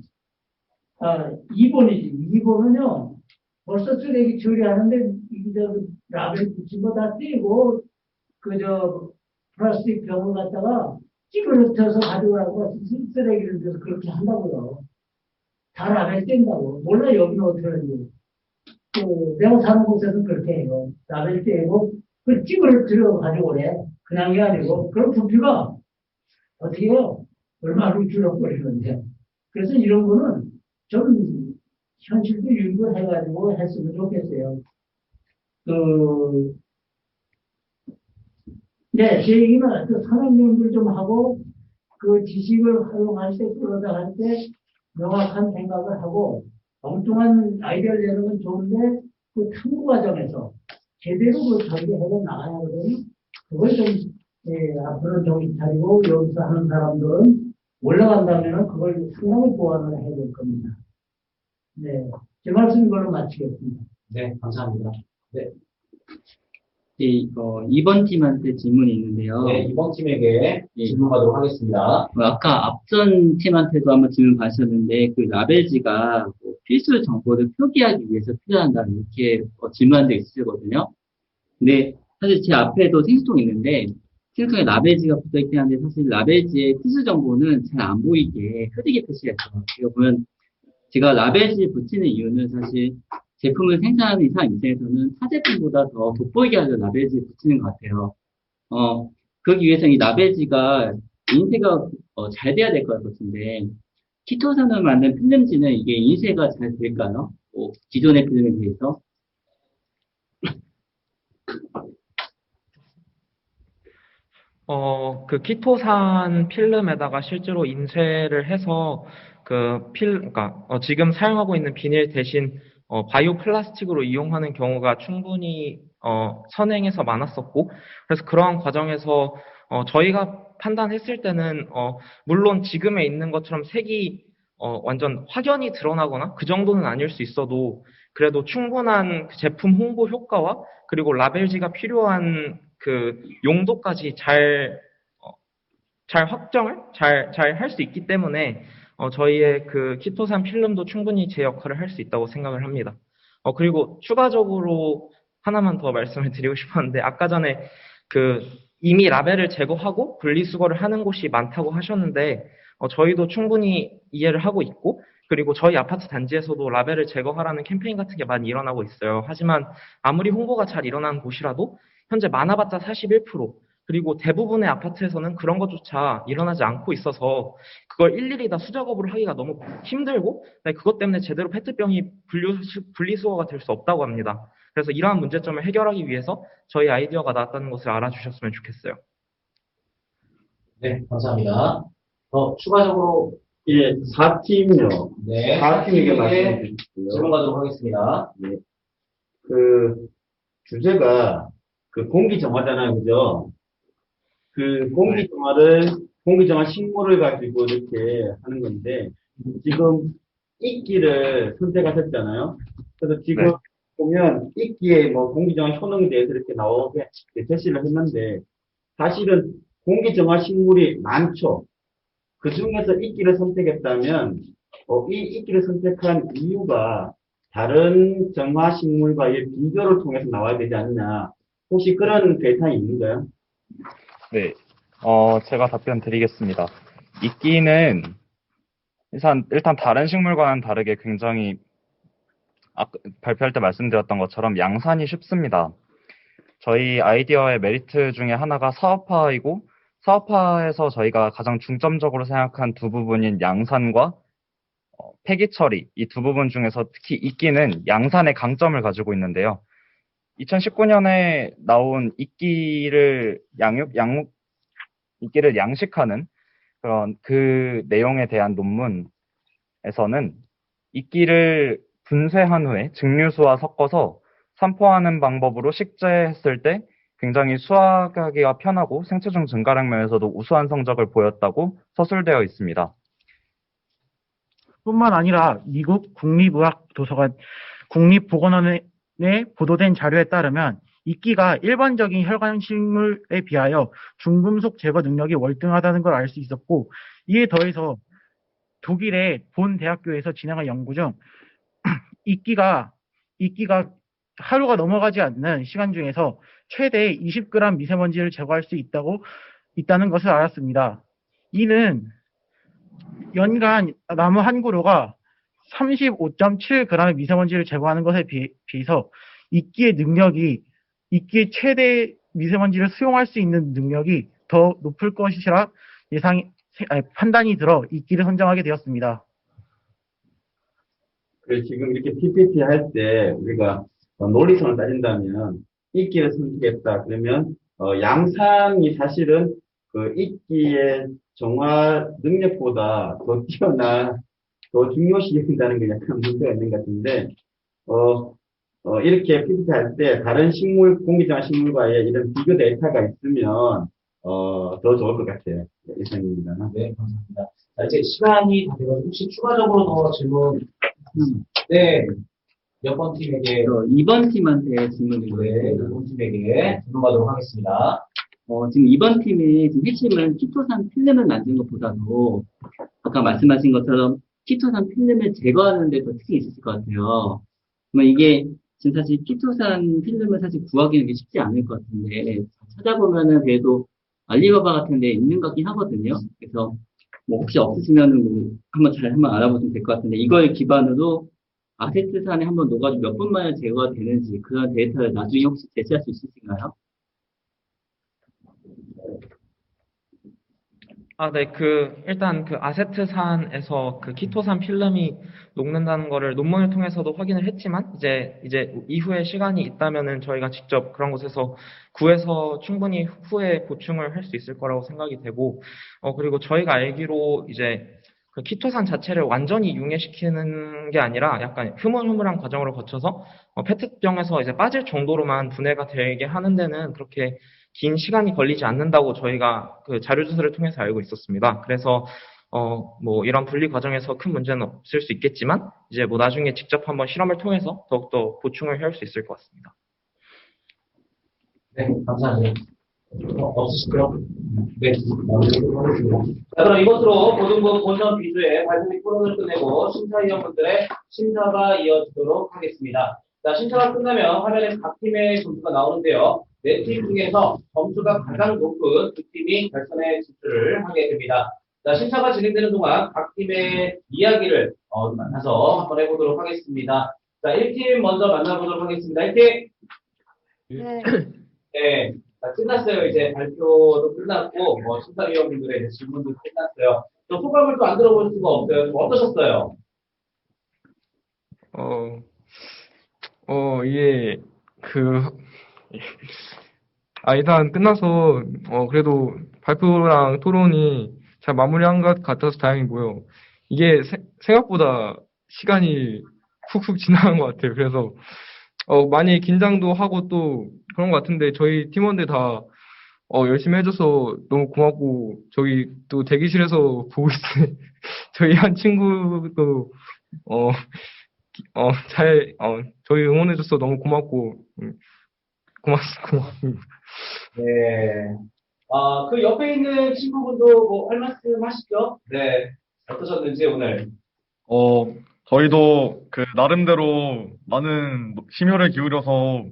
[SPEAKER 13] 2번이지. 2번은요. 벌써 쓰레기 처리하는데 이저 라벨 붙인 거 다 떼고 그저 플라스틱 병을 갖다가 찌그러져서 가져가고 쓰레기를 줘서 그렇게 한다고요. 다 라벨 뗀다고. 몰라 여기는 어떻게 하는지. 내가 사는 곳에서 그렇게 해요. 라벨 떼고 그 찌그러져 가져오래. 그냥이 아니고 그럼 부피가 어떻게 해요? 얼마나 줄어버리는데. 그래서 이런 거는 좀 현실도 유도해가지고 했으면 좋겠어요. 네, 제 얘기는 산업연구를 좀 하고 그 지식을 활용할 때, 끌어다갈 때 명확한 생각을 하고 엉뚱한 아이디어를 내는 건 좋은데 그 탐구 과정에서 제대로 그 전개해서 나가야 하거든요. 그걸 좀 앞으로 정신 차리고 여기서 하는 사람들은 올라간다면 그걸 상당히 보완을 해야 될 겁니다. 네, 제 말씀 이걸로 마치겠습니다.
[SPEAKER 1] 네, 감사합니다. 네.
[SPEAKER 14] 이번 팀한테 질문이 있는데요.
[SPEAKER 1] 네, 이번 팀에게 질문 가도록 하겠습니다.
[SPEAKER 14] 아까 앞전 팀한테도 한번 질문 받으셨는데, 그 라벨지가 필수 정보를 표기하기 위해서 필요한다, 이렇게 질문한 적 있으거든요. 근데 사실 제 앞에도 생수통이 있는데, 생수통에 라벨지가 붙어 있긴 한데, 사실 라벨지의 필수 정보는 잘 안 보이게 흐리게 표시가 있어요. 이거 보면, 제가 라벨지 붙이는 이유는 사실 제품을 생산하는 이상 입장에서는 타 제품보다 더 돋보이게 하려고 라벨지 붙이는 것 같아요. 그러기 위해서 이 라벨지가 인쇄가 잘 돼야 될 것 같은데, 키토산을 만든 필름지는 이게 인쇄가 잘 될까요? 기존의 필름에 비해서?
[SPEAKER 2] 그 키토산 필름에다가 실제로 인쇄를 해서 그러니까 지금 사용하고 있는 비닐 대신 바이오 플라스틱으로 이용하는 경우가 충분히 선행해서 많았었고, 그래서 그러한 과정에서 저희가 판단했을 때는 물론 지금에 있는 것처럼 색이 완전 확연히 드러나거나 그 정도는 아닐 수 있어도 그래도 충분한 그 제품 홍보 효과와 그리고 라벨지가 필요한 그 용도까지 잘 확정을 잘 할 수 있기 때문에 저희의 그 키토산 필름도 충분히 제 역할을 할 수 있다고 생각을 합니다. 그리고 추가적으로 하나만 더 말씀을 드리고 싶었는데, 아까 전에 이미 라벨을 제거하고 분리수거를 하는 곳이 많다고 하셨는데, 저희도 충분히 이해를 하고 있고, 그리고 저희 아파트 단지에서도 라벨을 제거하라는 캠페인 같은 게 많이 일어나고 있어요. 하지만 아무리 홍보가 잘 일어나는 곳이라도 현재 많아봤자 41%, 그리고 대부분의 아파트에서는 그런 것조차 일어나지 않고 있어서 그걸 일일이 다 수작업으로 하기가 너무 힘들고, 그것 때문에 제대로 페트병이 분리수거가 될 수 없다고 합니다. 그래서 이러한 문제점을 해결하기 위해서 저희 아이디어가 나왔다는 것을 알아주셨으면 좋겠어요.
[SPEAKER 1] 네, 감사합니다. 추가적으로
[SPEAKER 15] 4팀이요.
[SPEAKER 1] 네,
[SPEAKER 15] 4팀에게
[SPEAKER 1] 4팀에게
[SPEAKER 15] 말씀드릴게요.
[SPEAKER 1] 질문 가도록 하겠습니다.
[SPEAKER 15] 네. 주제가 공기 정화잖아요, 그죠? 공기 정화 식물을 가지고 이렇게 하는 건데, 지금 이끼를 선택하셨잖아요. 그래서 지금 보면 이끼의 공기 정화 효능에 대해서 이렇게 나오게 제시를 했는데, 사실은 공기 정화 식물이 많죠. 그 중에서 이끼를 선택했다면, 이 이끼를 선택한 이유가 다른 정화 식물과의 비교를 통해서 나와야 되지 않느냐. 혹시 그런 데이터 있는가요?
[SPEAKER 7] 네, 제가 답변 드리겠습니다. 이끼는 일단 다른 식물과는 다르게 굉장히 발표할 때 말씀드렸던 것처럼 양산이 쉽습니다. 저희 아이디어의 메리트 중에 하나가 사업화이고, 사업화에서 저희가 가장 중점적으로 생각한 두 부분인 양산과 폐기 처리, 이 두 부분 중에서 특히 이끼는 양산의 강점을 가지고 있는데요. 2019년에 나온 이끼를 양식하는 그런 그 내용에 대한 논문에서는 이끼를 분쇄한 후에 증류수와 섞어서 산포하는 방법으로 식재했을 때 굉장히 수확하기가 편하고 생체중 증가량 면에서도 우수한 성적을 보였다고 서술되어 있습니다.
[SPEAKER 6] 뿐만 아니라 미국 국립의학도서관 국립보건원에 보도된 자료에 따르면 이끼가 일반적인 혈관식물에 비하여 중금속 제거 능력이 월등하다는 걸 알 수 있었고, 이에 더해서 독일의 본 대학교에서 진행한 연구 중 이끼가 하루가 넘어가지 않는 시간 중에서 최대 20g 미세먼지를 제거할 수 있다는 것을 알았습니다. 이는 연간 나무 한 그루가 35.7g의 미세먼지를 제거하는 것에 비해서 이끼의 최대 미세먼지를 수용할 수 있는 능력이 더 높을 것이라 판단이 들어 이끼를 선정하게 되었습니다.
[SPEAKER 15] 그래서 지금 이렇게 PPT 할 때 우리가 논리성을 따진다면 이끼를 선택했다. 그러면 양상이 사실은 그 이끼의 정화 능력보다 더 뛰어난, 더 중요시 여긴다는 게 약간 문제가 있는 것 같은데, 이렇게 PPT 할 때 다른 공기정화 식물과의 이런 비교 데이터가 있으면 더 좋을 것 같아요. 이상입니다.
[SPEAKER 1] 네, 감사합니다. 자, 이제 시간이 다 되고 혹시 추가적으로 더 질문? 네. 몇 번 팀에게?
[SPEAKER 14] 2번 팀한테 질문을
[SPEAKER 1] 네, 2번 팀에게 질문 받도록 하겠습니다.
[SPEAKER 14] 지금 2번 팀의 지금 핵심은 키토산 필름을 만드는 것보다도 아까 말씀하신 것처럼 키토산 필름을 제거하는 데 더 특징이 있을 것 같아요. 그러면 이게 지금 사실 키토산 필름을 사실 구하기는 쉽지 않을 것 같은데 찾아보면은 그래도 알리바바 같은 데 있는 것 같긴 하거든요. 그래서 뭐 혹시 없으시면은 한번 알아보시면 될 것 같은데 이걸 기반으로 아세트산에 한번 녹아서 몇 분 만에 제거가 되는지 그런 데이터를 나중에 혹시 제시할 수 있으신가요?
[SPEAKER 2] 네, 일단 아세트산에서 키토산 필름이 녹는다는 거를 논문을 통해서도 확인을 했지만, 이제 이후에 시간이 있다면은 저희가 직접 그런 곳에서 구해서 충분히 후에 보충을 할 수 있을 거라고 생각이 되고, 그리고 저희가 알기로 키토산 자체를 완전히 융해시키는 게 아니라 약간 흐물흐물한 과정으로 거쳐서, 페트병에서 빠질 정도로만 분해가 되게 하는 데는 그렇게 긴 시간이 걸리지 않는다고 저희가 자료조사를 통해서 알고 있었습니다. 그래서 뭐 이런 분리 과정에서 큰 문제는 없을 수 있겠지만 이제 뭐 나중에 직접 한번 실험을 통해서 더욱더 보충을 할 수 있을 것 같습니다.
[SPEAKER 1] 네, 감사합니다. 없으시고요. 네, 마무리하도록 하겠습니다. 자, 그럼 이것으로 고등부 본선 비주의 발표 및 토론을 끝내고 심사위원분들의 심사가 이어지도록 하겠습니다. 자, 심사가 끝나면 화면에 각 팀의 점수가 나오는데요. 네 팀 중에서 점수가 가장 높은 두 팀이 결선에 진출을 하게 됩니다. 자, 심사가 진행되는 동안 각 팀의 이야기를 만나서 한번 해보도록 하겠습니다. 자, 1팀 먼저 만나보도록 하겠습니다. 1팀.
[SPEAKER 3] 네.
[SPEAKER 1] 네. 자, 끝났어요. 이제 발표도 끝났고, 심사위원분들의 이제 질문도 끝났어요. 또 소감을 또 안 들어볼 수가 없어요. 좀 어떠셨어요?
[SPEAKER 2] 이게 일단 끝나서 그래도 발표랑 토론이 잘 마무리한 것 같아서 다행이고요. 이게 생각보다 시간이 훅훅 지나간 것 같아요. 그래서 많이 긴장도 하고 또 그런 것 같은데 저희 팀원들 다 열심히 해줘서 너무 고맙고 저기 또 대기실에서 보고 있어요. 저희 한 친구도 저희 응원해줘서 너무 고맙고 고맙습니다.
[SPEAKER 1] 네. 그 옆에 있는 친구분도 뭐 할 말씀 하시죠? 네. 어떠셨는지 오늘?
[SPEAKER 8] 저희도 나름대로 많은 심혈을 기울여서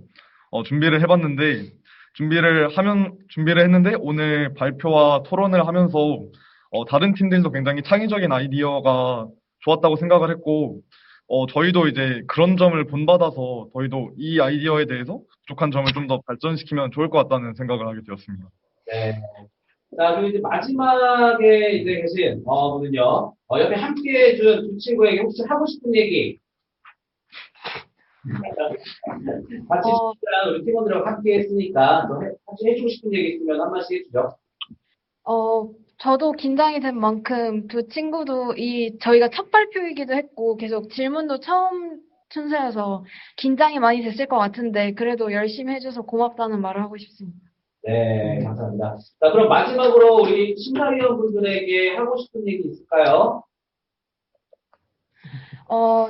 [SPEAKER 8] 준비를 해봤는데, 준비를 했는데, 오늘 발표와 토론을 하면서, 다른 팀들도 굉장히 창의적인 아이디어가 좋았다고 생각을 했고, 저희도 이제 그런 점을 본받아서, 저희도 이 아이디어에 대해서 부족한 점을 좀 더 발전시키면 좋을 것 같다는 생각을 하게 되었습니다.
[SPEAKER 1] 네. 자, 그리고 이제 마지막에 이제 계신, 분은요, 옆에 함께 해준 두 친구에게 혹시 하고 싶은 얘기? 같이 우리 팀원들하고 함께 했으니까, 같이 해주고 싶은 얘기 있으면 한 말씩 해주죠.
[SPEAKER 3] 저도 긴장이 된 만큼 두 친구도 저희가 첫 발표이기도 했고 계속 질문도 처음 순서여서 긴장이 많이 됐을 것 같은데 그래도 열심히 해줘서 고맙다는 말을 하고 싶습니다.
[SPEAKER 1] 네, 감사합니다. 자, 그럼 마지막으로 우리 심사위원분들에게 하고 싶은 얘기 있을까요?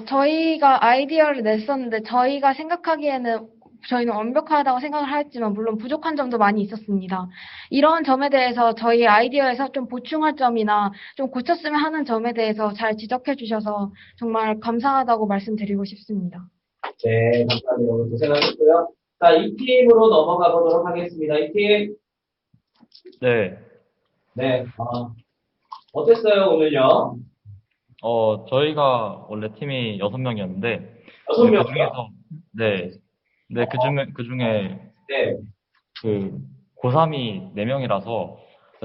[SPEAKER 3] 저희가 아이디어를 냈었는데 저희가 생각하기에는 저희는 완벽하다고 생각을 하였지만 물론 부족한 점도 많이 있었습니다. 이런 점에 대해서 저희 아이디어에서 좀 보충할 점이나 좀 고쳤으면 하는 점에 대해서 잘 지적해 주셔서 정말 감사하다고 말씀드리고 싶습니다.
[SPEAKER 1] 네, 감사합니다. 오늘 고생하셨고요. 자, 이 팀으로 넘어가 보도록 하겠습니다. 이 팀.
[SPEAKER 4] 네.
[SPEAKER 1] 네, 어땠어요, 오늘요?
[SPEAKER 4] 저희가 원래 팀이 6명이었는데,
[SPEAKER 1] 6명?
[SPEAKER 4] 그 중에서, 그 중에,
[SPEAKER 1] 네.
[SPEAKER 4] 고3이 4명이라서,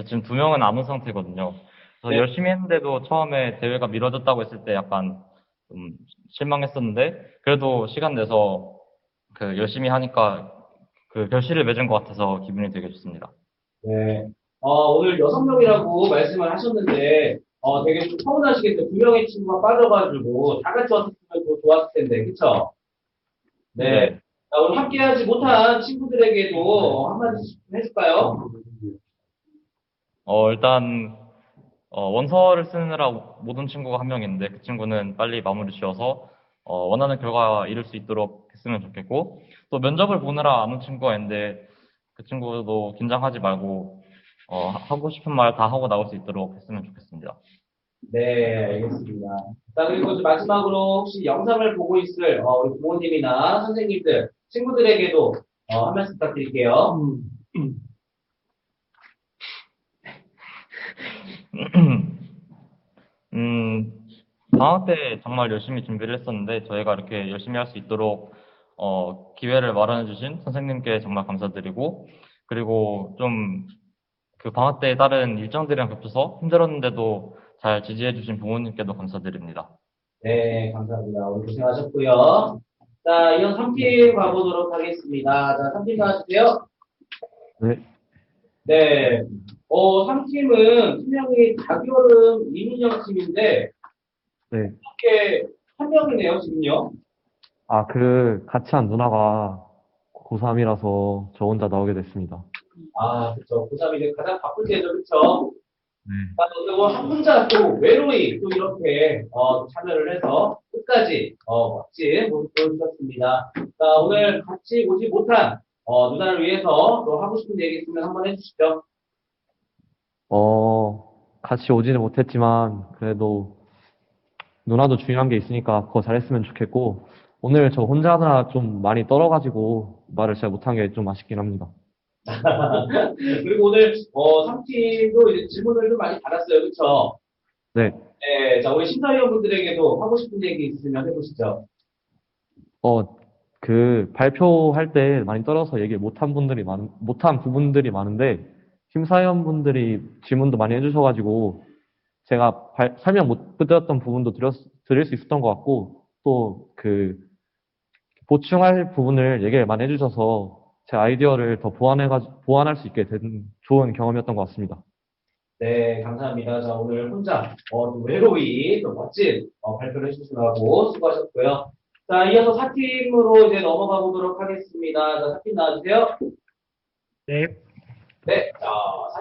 [SPEAKER 4] 지금 2명은 남은 상태거든요. 그래서
[SPEAKER 1] 네.
[SPEAKER 4] 열심히 했는데도 처음에 대회가 미뤄졌다고 했을 때 약간 좀 실망했었는데, 그래도 시간 내서 열심히 하니까 결실을 맺은 것 같아서 기분이 되게 좋습니다.
[SPEAKER 1] 네. 오늘 6명이라고 말씀을 하셨는데, 되게 좀 서운하시겠어요. 2명의 친구가 빠져가지고, 다 같이 왔으면 더 좋았을 텐데, 그쵸? 네. 자, 오늘 함께하지 못한 친구들에게도 한마디씩 해줄까요?
[SPEAKER 4] 일단, 원서를 쓰느라 못 온 친구가 한 명 있는데, 그 친구는 빨리 마무리 지어서, 원하는 결과 이룰 수 있도록 했으면 좋겠고, 또 면접을 보느라 안 온 친구가 있는데, 그 친구도 긴장하지 말고, 하고 싶은 말 다 하고 나올 수 있도록 했으면 좋겠습니다.
[SPEAKER 1] 네, 알겠습니다. 자, 그리고 이제 마지막으로 혹시 영상을 보고 있을, 우리 부모님이나 선생님들, 친구들에게도, 한 말씀 부탁드릴게요.
[SPEAKER 4] 방학 때 정말 열심히 준비를 했었는데 저희가 이렇게 열심히 할 수 있도록 기회를 마련해 주신 선생님께 정말 감사드리고 그리고 좀 그 방학 때 다른 일정들이랑 겹쳐서 힘들었는데도 잘 지지해 주신 부모님께도 감사드립니다.
[SPEAKER 1] 네, 감사합니다. 오늘 고생하셨고요. 자, 이번 3팀 가보도록 하겠습니다. 자, 3팀 나와주세요.
[SPEAKER 5] 네.
[SPEAKER 1] 네. 3팀은 팀명이 박여름, 이민영 팀인데,
[SPEAKER 5] 네.
[SPEAKER 1] 이렇게 한 명이네요, 지금요.
[SPEAKER 5] 같이 한 누나가 고3이라서 저 혼자 나오게 됐습니다.
[SPEAKER 1] 그쵸. 고3이 가장 바쁠 때죠, 그쵸?
[SPEAKER 5] 네.
[SPEAKER 1] 그리고 한 분자 또 외로이 또 이렇게 참여를 해서 끝까지 멋진 모습 보여주셨습니다. 자, 오늘 같이 오지 못한 누나를 위해서 또 하고 싶은 얘기 있으면 한번 해주시죠.
[SPEAKER 5] 같이 오지는 못했지만 그래도 누나도 중요한 게 있으니까 그거 잘했으면 좋겠고 오늘 저 혼자 하느라 좀 많이 떨어가지고 말을 잘 못한 게 좀 아쉽긴 합니다.
[SPEAKER 1] 그리고 오늘 3팀도 이제 질문을 좀 많이 받았어요, 그쵸?
[SPEAKER 5] 네.
[SPEAKER 1] 네, 자, 우리 심사위원분들에게도 하고 싶은 얘기 있으면 해보시죠.
[SPEAKER 5] 발표할 때 많이 떨어서 얘기 못한 부분들이 많은데, 심사위원분들이 질문도 많이 해주셔가지고, 제가 설명 못 드렸던 부분도 드릴 수 있었던 것 같고, 또 보충할 부분을 얘기를 많이 해주셔서, 제 아이디어를 더 보완할 수 있게 된 좋은 경험이었던 것 같습니다.
[SPEAKER 1] 네, 감사합니다. 자, 오늘 혼자, 또 외로이, 또 멋진, 발표를 해주시느라고 수고하셨고요. 자, 이어서 4팀으로 이제 넘어가 보도록 하겠습니다. 자, 4팀 나와주세요.
[SPEAKER 6] 네.
[SPEAKER 1] 네, 자,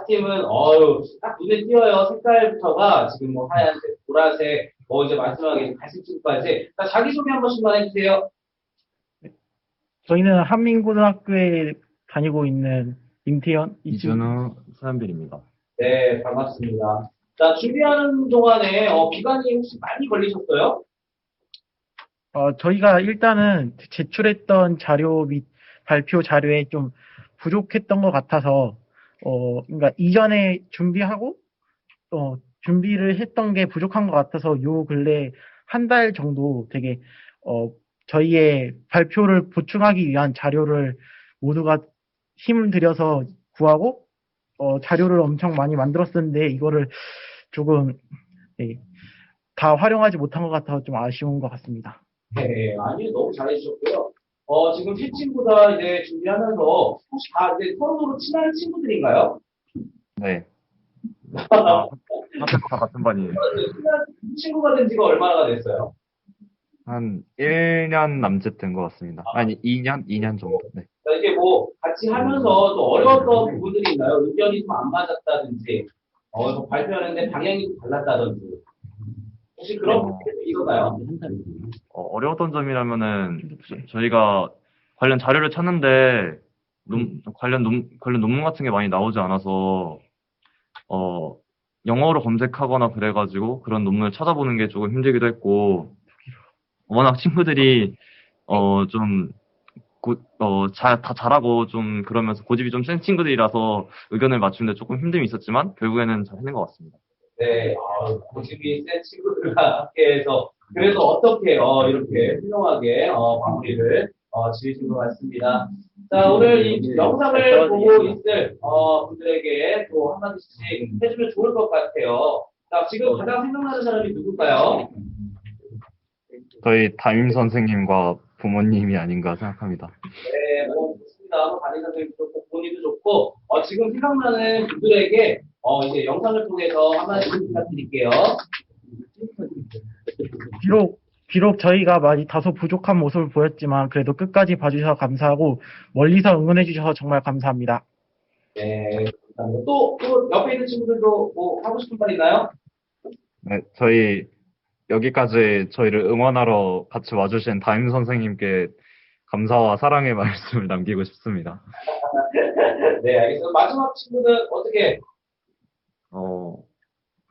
[SPEAKER 1] 4팀은, 딱 눈에 띄어요. 색깔부터가 지금 뭐 하얀색, 보라색, 이제 마지막에 갈색색까지. 자, 자기소개 한 번씩만 해주세요.
[SPEAKER 6] 저희는 한민고등학교에 다니고 있는 임태현,
[SPEAKER 7] 이준우, 서현빈입니다.
[SPEAKER 1] 네, 반갑습니다. 자, 준비하는 동안에, 기간이 혹시 많이 걸리셨어요?
[SPEAKER 6] 저희가 일단은 제출했던 자료 및 발표 자료에 좀 부족했던 것 같아서, 그러니까 이전에 준비하고, 준비를 했던 게 부족한 것 같아서 요 근래 한 달 정도 되게, 저희의 발표를 보충하기 위한 자료를 모두가 힘을 들여서 구하고, 자료를 엄청 많이 만들었었는데, 이거를 조금, 다 활용하지 못한 것 같아서 좀 아쉬운 것 같습니다.
[SPEAKER 1] 네, 아니, 너무 잘해주셨고요. 지금 세 친구가 이제 준비하면서, 혹시 다 이제 서로서로 친한 친구들인가요?
[SPEAKER 7] 네. 학교 다 같은 반이에요.
[SPEAKER 1] 친한 친구가 된 지가 얼마나 됐어요?
[SPEAKER 7] 한 1년 남짓 된 것 같습니다. 아니, 2년 정도. 네.
[SPEAKER 1] 자, 이게 뭐, 같이 하면서 또 어려웠던 부분들이 있나요? 의견이 좀 안 맞았다든지, 발표하는데 방향이 좀 달랐다든지. 혹시 그런 부분이 있었나요?
[SPEAKER 7] 어려웠던 점이라면은 저희가
[SPEAKER 16] 관련 자료를 찾는데 관련 논문 같은 게 많이 나오지 않아서 영어로 검색하거나 그래가지고 그런 논문을 찾아보는 게 조금 힘들기도 했고 워낙 친구들이 좀 다 잘하고 좀 그러면서 고집이 좀 센 친구들이라서 의견을 맞추는데 조금 힘듦이 있었지만 결국에는 잘 해낸 것 같습니다.
[SPEAKER 1] 네, 고집이 센 친구들과 함께해서 그래서 어떻게 이렇게 훌륭하게 마무리를 지으신 것 같습니다. 자, 오늘 이 영상을 보고 있을 분들에게 또 한마디씩 해주면 좋을 것 같아요. 자, 지금 가장 생각나는 사람이 누굴까요?
[SPEAKER 7] 저희 담임 선생님과 부모님이 아닌가 생각합니다.
[SPEAKER 1] 네, 좋습니다. 담임 선생님도 좋고 본인도 좋고 지금 생각나는 분들에게 이제 영상을 통해서 한마디 부탁드릴게요.
[SPEAKER 6] 비록 저희가 많이 다소 부족한 모습을 보였지만 그래도 끝까지 봐주셔서 감사하고 멀리서 응원해주셔서 정말 감사합니다.
[SPEAKER 1] 네, 감사합니다. 또 옆에 있는 친구들도 뭐 하고 싶은 말 있나요?
[SPEAKER 7] 네, 저희 여기까지 저희를 응원하러 같이 와주신 담임 선생님께 감사와 사랑의 말씀을 남기고 싶습니다.
[SPEAKER 1] 네, 알겠습니다. 마지막 친구는 어떻게?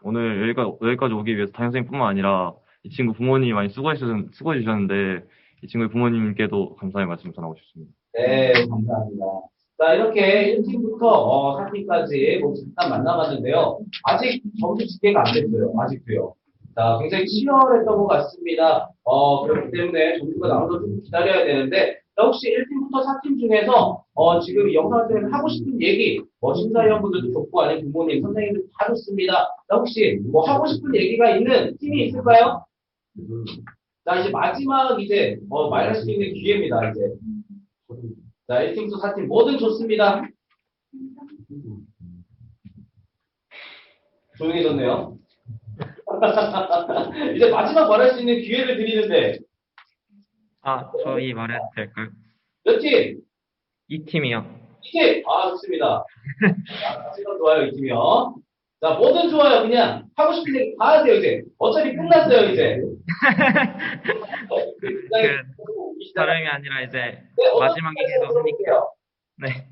[SPEAKER 16] 오늘 여기까지 오기 위해서 담임 선생님뿐만 아니라 이 친구 부모님이 많이 수고해주셨는데 이 친구의 부모님께도 감사의 말씀 전하고 싶습니다.
[SPEAKER 1] 네, 감사합니다. 자, 이렇게 1팀부터 4팀까지 잠깐 만나봤는데요. 아직 점수 집계가 안 됐어요. 아직도요. 자, 굉장히 치열했던 것 같습니다. 그렇기 때문에 점수가 나오도 좀 기다려야 되는데, 자, 혹시 1팀부터 4팀 중에서, 지금 이 영상을 통해서 하고 싶은 얘기, 심사위원분들도 좋고, 아니면 부모님, 선생님들 다 좋습니다. 자, 혹시 뭐 하고 싶은 얘기가 있는 팀이 있을까요? 자, 이제 마지막 말할 수 있는 기회입니다, 이제. 자, 1팀부터 4팀, 뭐든 좋습니다. 조용해졌네요. 이제 마지막 말할 수 있는 기회를 드리는데.
[SPEAKER 2] 저희 말해도 될까요?
[SPEAKER 1] 몇 팀?
[SPEAKER 2] 2팀이요.
[SPEAKER 1] 2팀! 좋습니다. 시간 좋아요, 2팀이요. 자, 뭐든 좋아요. 그냥 하고 싶은 얘기 다 하세요, 이제. 어차피 끝났어요, 이제.
[SPEAKER 2] 다름이 아니라 이제
[SPEAKER 1] 네,
[SPEAKER 2] 마지막이기도 하니까. 네.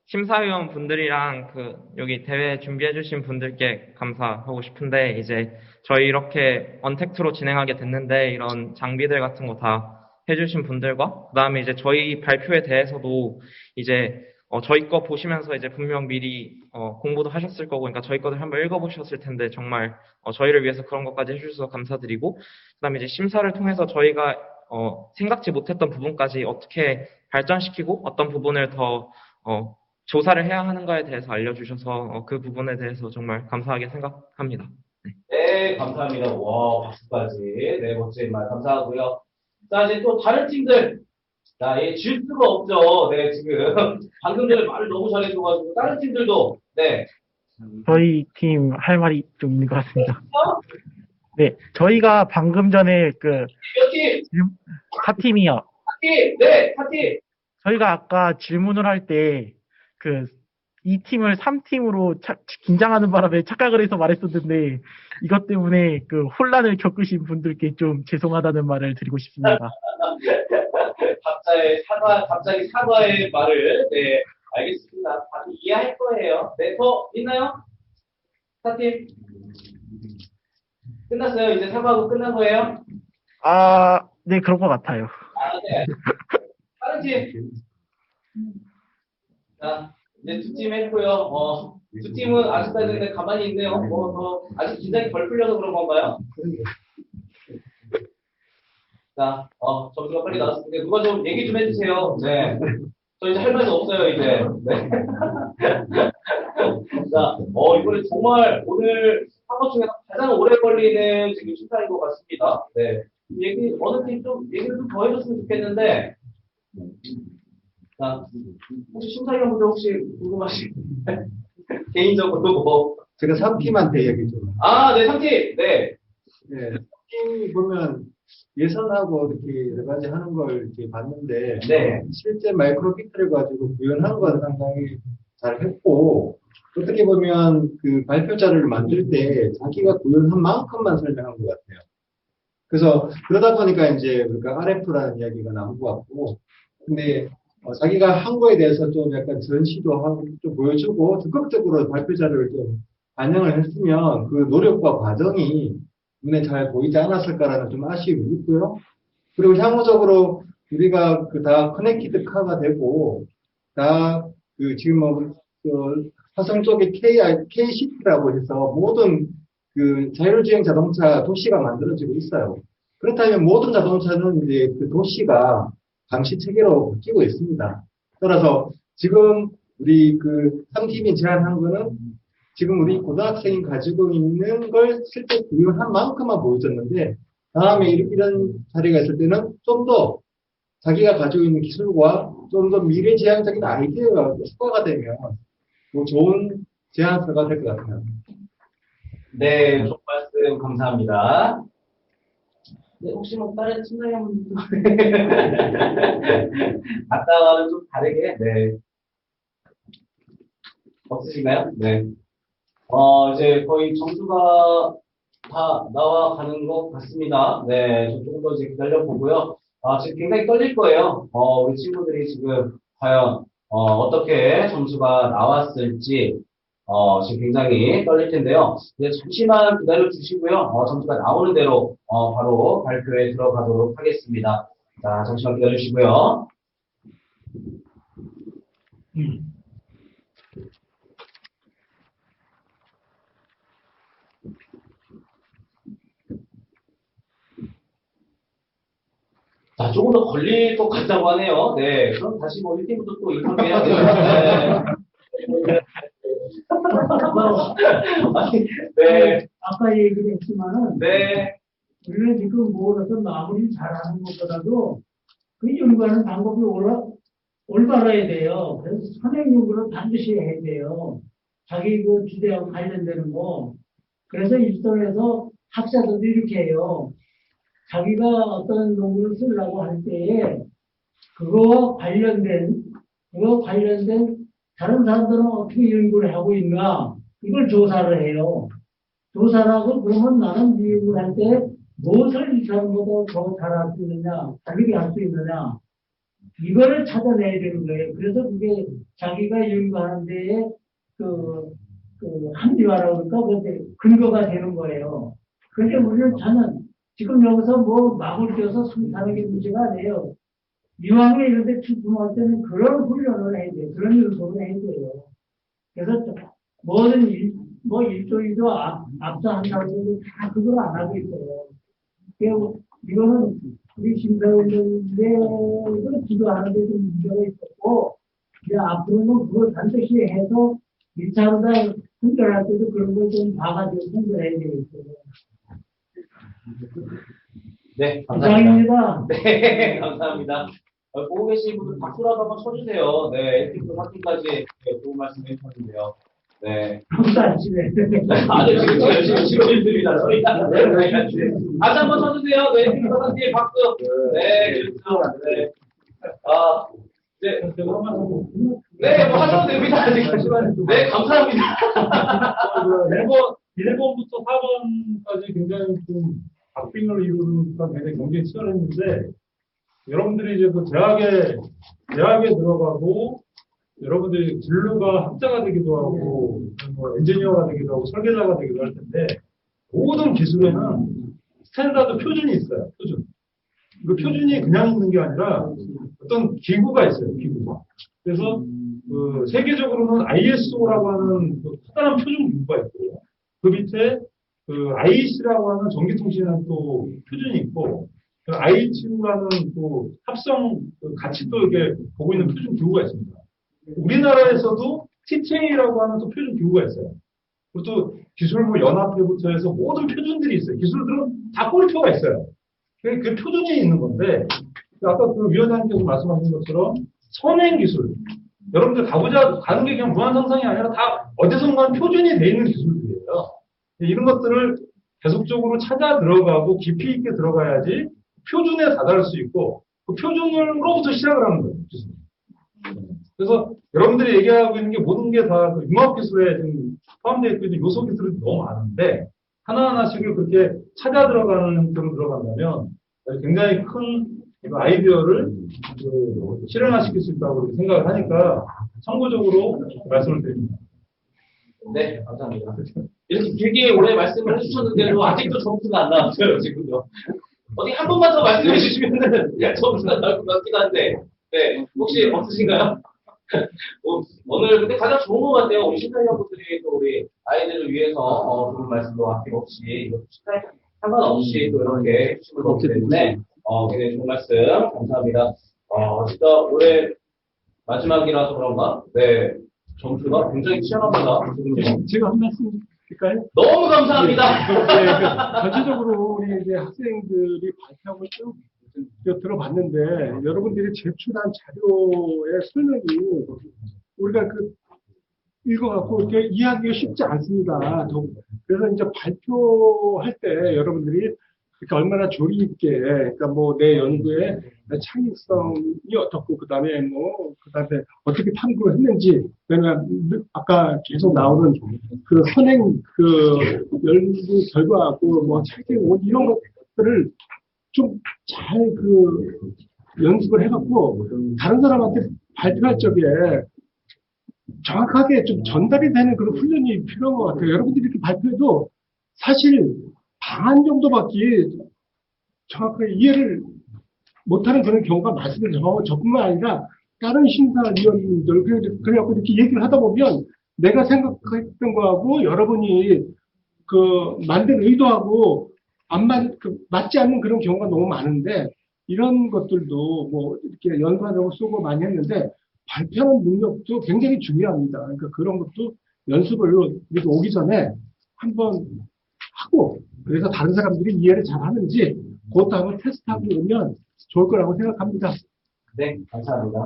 [SPEAKER 2] 심사위원 분들이랑 여기 대회 준비해주신 분들께 감사하고 싶은데, 이제 저희 이렇게 언택트로 진행하게 됐는데, 이런 장비들 같은 거 다 해주신 분들과, 그 다음에 이제 저희 발표에 대해서도 이제 저희 거 보시면서 이제 분명 미리 공부도 하셨을 거고, 그러니까 저희 거를 한번 읽어보셨을 텐데, 정말 저희를 위해서 그런 것까지 해주셔서 감사드리고, 그 다음에 이제 심사를 통해서 저희가 생각지 못했던 부분까지 어떻게 발전시키고 어떤 부분을 더 조사를 해야 하는가에 대해서 알려주셔서 그 부분에 대해서 정말 감사하게 생각합니다.
[SPEAKER 1] 네, 감사합니다. 와, 박수까지. 네, 멋진 말 감사하고요. 자, 이제 또 다른 팀들. 자, 질 수가 없죠. 네, 지금. 방금 전에 말을 너무 잘해줘가지고, 다른 팀들도, 네.
[SPEAKER 6] 저희 팀 할 말이 좀 있는 것 같습니다. 네, 저희가 방금 전에
[SPEAKER 1] 몇 팀?
[SPEAKER 6] 4팀이요.
[SPEAKER 1] 4팀! 네, 4팀!
[SPEAKER 6] 저희가 아까 질문을 할 때, 이 팀을 3팀으로 긴장하는 바람에 착각을 해서 말했었는데, 이것 때문에 혼란을 겪으신 분들께 좀 죄송하다는 말을 드리고 싶습니다.
[SPEAKER 1] 갑자기 사과의 말을, 네, 알겠습니다. 다들 이해할 거예요. 네, 더 있나요? 4팀? 끝났어요? 이제 사과하고 끝난 거예요?
[SPEAKER 6] 네, 그런 것 같아요.
[SPEAKER 1] 네. 다른 팀. 자, 이제 2팀 했고요. 2팀은 아직까지 가만히 있네요. 아직 긴장이 덜 풀려서 그런 건가요? 자, 점수가 빨리 나왔습니다. 누가 좀 얘기 좀 해주세요. 네. 저 이제 할 말도 없어요, 이제. 네. 자, 이번에 정말 오늘 한것 중에 가장 오래 걸리는 지금 심사인 것 같습니다. 네. 어느 팀 좀 얘기를 좀 더 해줬으면 좋겠는데, 자, 혹시 심사위원분들 혹시 궁금하신, 개인적으로 뭐.
[SPEAKER 17] 제가 3팀한테 얘기 좀.
[SPEAKER 1] 네, 3팀! 네.
[SPEAKER 17] 네, 3팀이 보면 예선하고 이렇게 여러 가지 하는 걸 이렇게 봤는데,
[SPEAKER 1] 네.
[SPEAKER 17] 실제 마이크로비트를 가지고 구현하는 건 상당히 잘 했고, 어떻게 보면 발표 자료를 만들 때 자기가 구현한 만큼만 설명한 것 같아요. 그래서 그러다 보니까 이제 우리가 RF라는 이야기가 나온 것 같고, 근데 자기가 한 거에 대해서 좀 약간 전시도 하고 좀 보여주고 적극적으로 발표 자료를 좀 반영을 했으면 그 노력과 과정이 눈에 잘 보이지 않았을까라는 좀 아쉬움이 있고요. 그리고 향후적으로 우리가 그 다 커넥티드 카가 되고 다 그 지금 화성 쪽에 KCT라고 해서 모든 그 자율주행 자동차 도시가 만들어지고 있어요. 그렇다면 모든 자동차는 이제 그 도시가 감시 체계로 바뀌고 있습니다. 따라서 지금 우리 그 3팀이 제안한 거는 지금 우리 고등학생이 가지고 있는 걸 실제 구현한 만큼만 보여줬는데 다음에 이런 자리가 있을 때는 좀 더 자기가 가지고 있는 기술과 좀 더 미래지향적인 아이디어가 추가가 되면 뭐 좋은 제안서가 될 것 같아요.
[SPEAKER 1] 네, 좋은 말씀 감사합니다. 네, 혹시 뭐 다른 팀장님도 아까와는 좀 다르게 네 없으신가요? 네. 이제 거의 점수가 다 나와가는 것 같습니다. 네, 좀 조금 더 이제 기다려보고요. 지금 굉장히 떨릴 거예요. 우리 친구들이 지금 과연, 어떻게 점수가 나왔을지, 지금 굉장히 떨릴 텐데요. 네, 잠시만 기다려 주시고요. 점수가 나오는 대로, 바로 발표에 들어가도록 하겠습니다. 자, 잠시만 기다려 주시고요. 자, 조금 더 걸릴 것 같다고 하네요. 네. 그럼 다시 뭐 1팀부터 또 인터뷰해야 되죠. 네.
[SPEAKER 13] 아까 얘기를 했지만은,
[SPEAKER 1] 네.
[SPEAKER 13] 우리는 지금 뭐 어떤 마무리를 잘하는 것보다도 그 연구하는 방법이 올바라야 돼요. 그래서 선행 연구를 반드시 해야 돼요. 자기 그 주제하고 관련되는 거. 그래서 일선에서 학자들도 이렇게 해요. 자기가 어떤 논문을 쓰려고 할 때에 그거 관련된 다른 사람들은 어떻게 연구를 하고 있나 이걸 조사를 해요. 조사를 하고 그러면 나는 이 연구를 할 때 무엇을 이 사람보다 더 잘할 수 있느냐, 다르게 할 수 있느냐 이거를 찾아내야 되는 거예요. 그래서 그게 자기가 연구하는 데에 그 합리화라고 그럴까 그게 근거가 되는 거예요. 그러니까 우리는 저는 지금 여기서 뭐 막을 띄어서 순탄하는 게 문제가 아니에요. 이왕에 이런 데 출품할 때는 그런 훈련을 해야 돼요. 그런 연구를 해야 돼요. 그래서 뭐든 일조이도 앞서 한다고 해도 다 그걸 안 하고 있어요. 이거는 우리 심사위원들도 지도하는 데 좀 문제가 있었고, 이제 앞으로는 그걸 반드시 해서 1차보다 선별할 때도 그런 걸 좀 봐가지고 선별해야 되겠어요.
[SPEAKER 1] 네,
[SPEAKER 13] 감사합니다.
[SPEAKER 1] 네, 감사합니다. 보고 계신 분들 박수라도 한번 쳐주세요. 네, 1팀부터 4팀까지 좋은 말씀 해주셨는데요. 네.
[SPEAKER 13] 감사합니다.
[SPEAKER 1] 아주 지금 열심히 치고 있습니다. 소리 나는 다시 한번 쳐주세요. 네, 1팀부터 4팀 박수. 네, 그렇죠. 네. 네, 뭐 하셔도 됩니다. 네, 감사합니다.
[SPEAKER 11] 1번부터 4번까지 굉장히 좀 박빙을 이루는 그런 굉장히 경쟁이 치열했는데, 여러분들이 이제 그 대학에 들어가고, 여러분들이 진로가 학자가 되기도 하고, 뭐 엔지니어가 되기도 하고, 설계자가 되기도 할 텐데, 모든 기술에는 스탠다드 표준이 있어요, 표준. 그 표준이 그냥 있는 게 아니라 어떤 기구가 있어요, 기구가. 그래서 그 세계적으로는 ISO라고 하는 그 커다란 표준 기구가 있고요. 그 밑에 그 IEC라고 하는 전기통신이라는 또 표준이 있고, 그 ITU라는 또 합성 같이 또 이렇게 보고 있는 표준 기구가 있습니다. 우리나라에서도 TTA라고 하는 또 표준 기구가 있어요. 그리고 또 기술부 연합회부터 해서 모든 표준들이 있어요. 기술들은 다 꼬리표가 있어요. 그 표준이 있는 건데, 아까 그 위원장님께서 말씀하신 것처럼 선행 기술. 여러분들 가는 게 그냥 무한상상이 아니라 다 어디선가 표준이 돼 있는 기술들이에요. 이런 것들을 계속적으로 찾아 들어가고 깊이 있게 들어가야지 표준에 다다를 수 있고, 그 표준으로부터 시작을 하는 거예요. 그래서 여러분들이 얘기하고 있는 게 모든 게 다 융합기술에 지금 포함되어 있고 있는 요소 기술이 너무 많은데, 하나하나씩을 그렇게 찾아 들어가는 형태로 들어간다면 굉장히 큰 그 아이디어를 실현화시킬 수 있다고 그렇게 생각을 하니까 참고적으로 말씀을 드립니다.
[SPEAKER 1] 네, 감사합니다. 이렇게 길게 오래 말씀을 해주셨는데도 아직도 점수가 안 나왔어요, 지금요. 어디 한 번만 더 말씀해 주시면은 점수가 나올 것 같긴 한데, 네, 혹시 없으신가요? 오늘 근데 가장 좋은 것 같아요. 우리 신사위원분들이 또 우리 아이들을 위해서 좋은 말씀도 아낌없이, 이것도 시간에 상관없이 또 이렇게 해주시는 거기 때문에, 굉장히 좋은 말씀 감사합니다. 진짜 올해 마지막이라서 그런가? 네. 점수가 굉장히 치열합니다. 지금요.
[SPEAKER 12] 제가 한 말씀 드릴까요?
[SPEAKER 1] 너무 감사합니다.
[SPEAKER 12] 네, 전체적으로 우리 이제 학생들이 발표하고 쭉 들어봤는데 여러분들이 제출한 자료의 설명이 우리가 읽어갖고 이렇게 이해하기가 쉽지 않습니다. 그래서 이제 발표할 때 여러분들이 그러니까 얼마나 조리 있게, 그러니까 뭐 내 연구의 창의성이 어떻고, 그다음에 어떻게 탐구를 했는지, 그다음에 아까 계속 나오는 그 선행 연구 결과하고 뭐 책임 이런 것들을 좀 잘 연습을 해갖고 다른 사람한테 발표할 적에 정확하게 좀 전달이 되는 그런 훈련이 필요한 것 같아요. 여러분들이 이렇게 발표해도 사실 반 정도밖에 정확하게 이해를 못하는 그런 경우가 많습니다. 저뿐만 아니라 다른 심사위원들 그래갖고 이렇게 얘기를 하다 보면 내가 생각했던 거하고 여러분이 만든 의도하고 맞지 않는 그런 경우가 너무 많은데 이런 것들도 뭐 이렇게 연구하려고 쓰고 많이 했는데 발표하는 능력도 굉장히 중요합니다. 그러니까 그런 것도 연습을 우리가 오기 전에 한번 하고 그래서 다른 사람들이 이해를 잘 하는지 그것도 한번 테스트하고 오면 좋을 거라고 생각합니다.
[SPEAKER 1] 네, 감사합니다.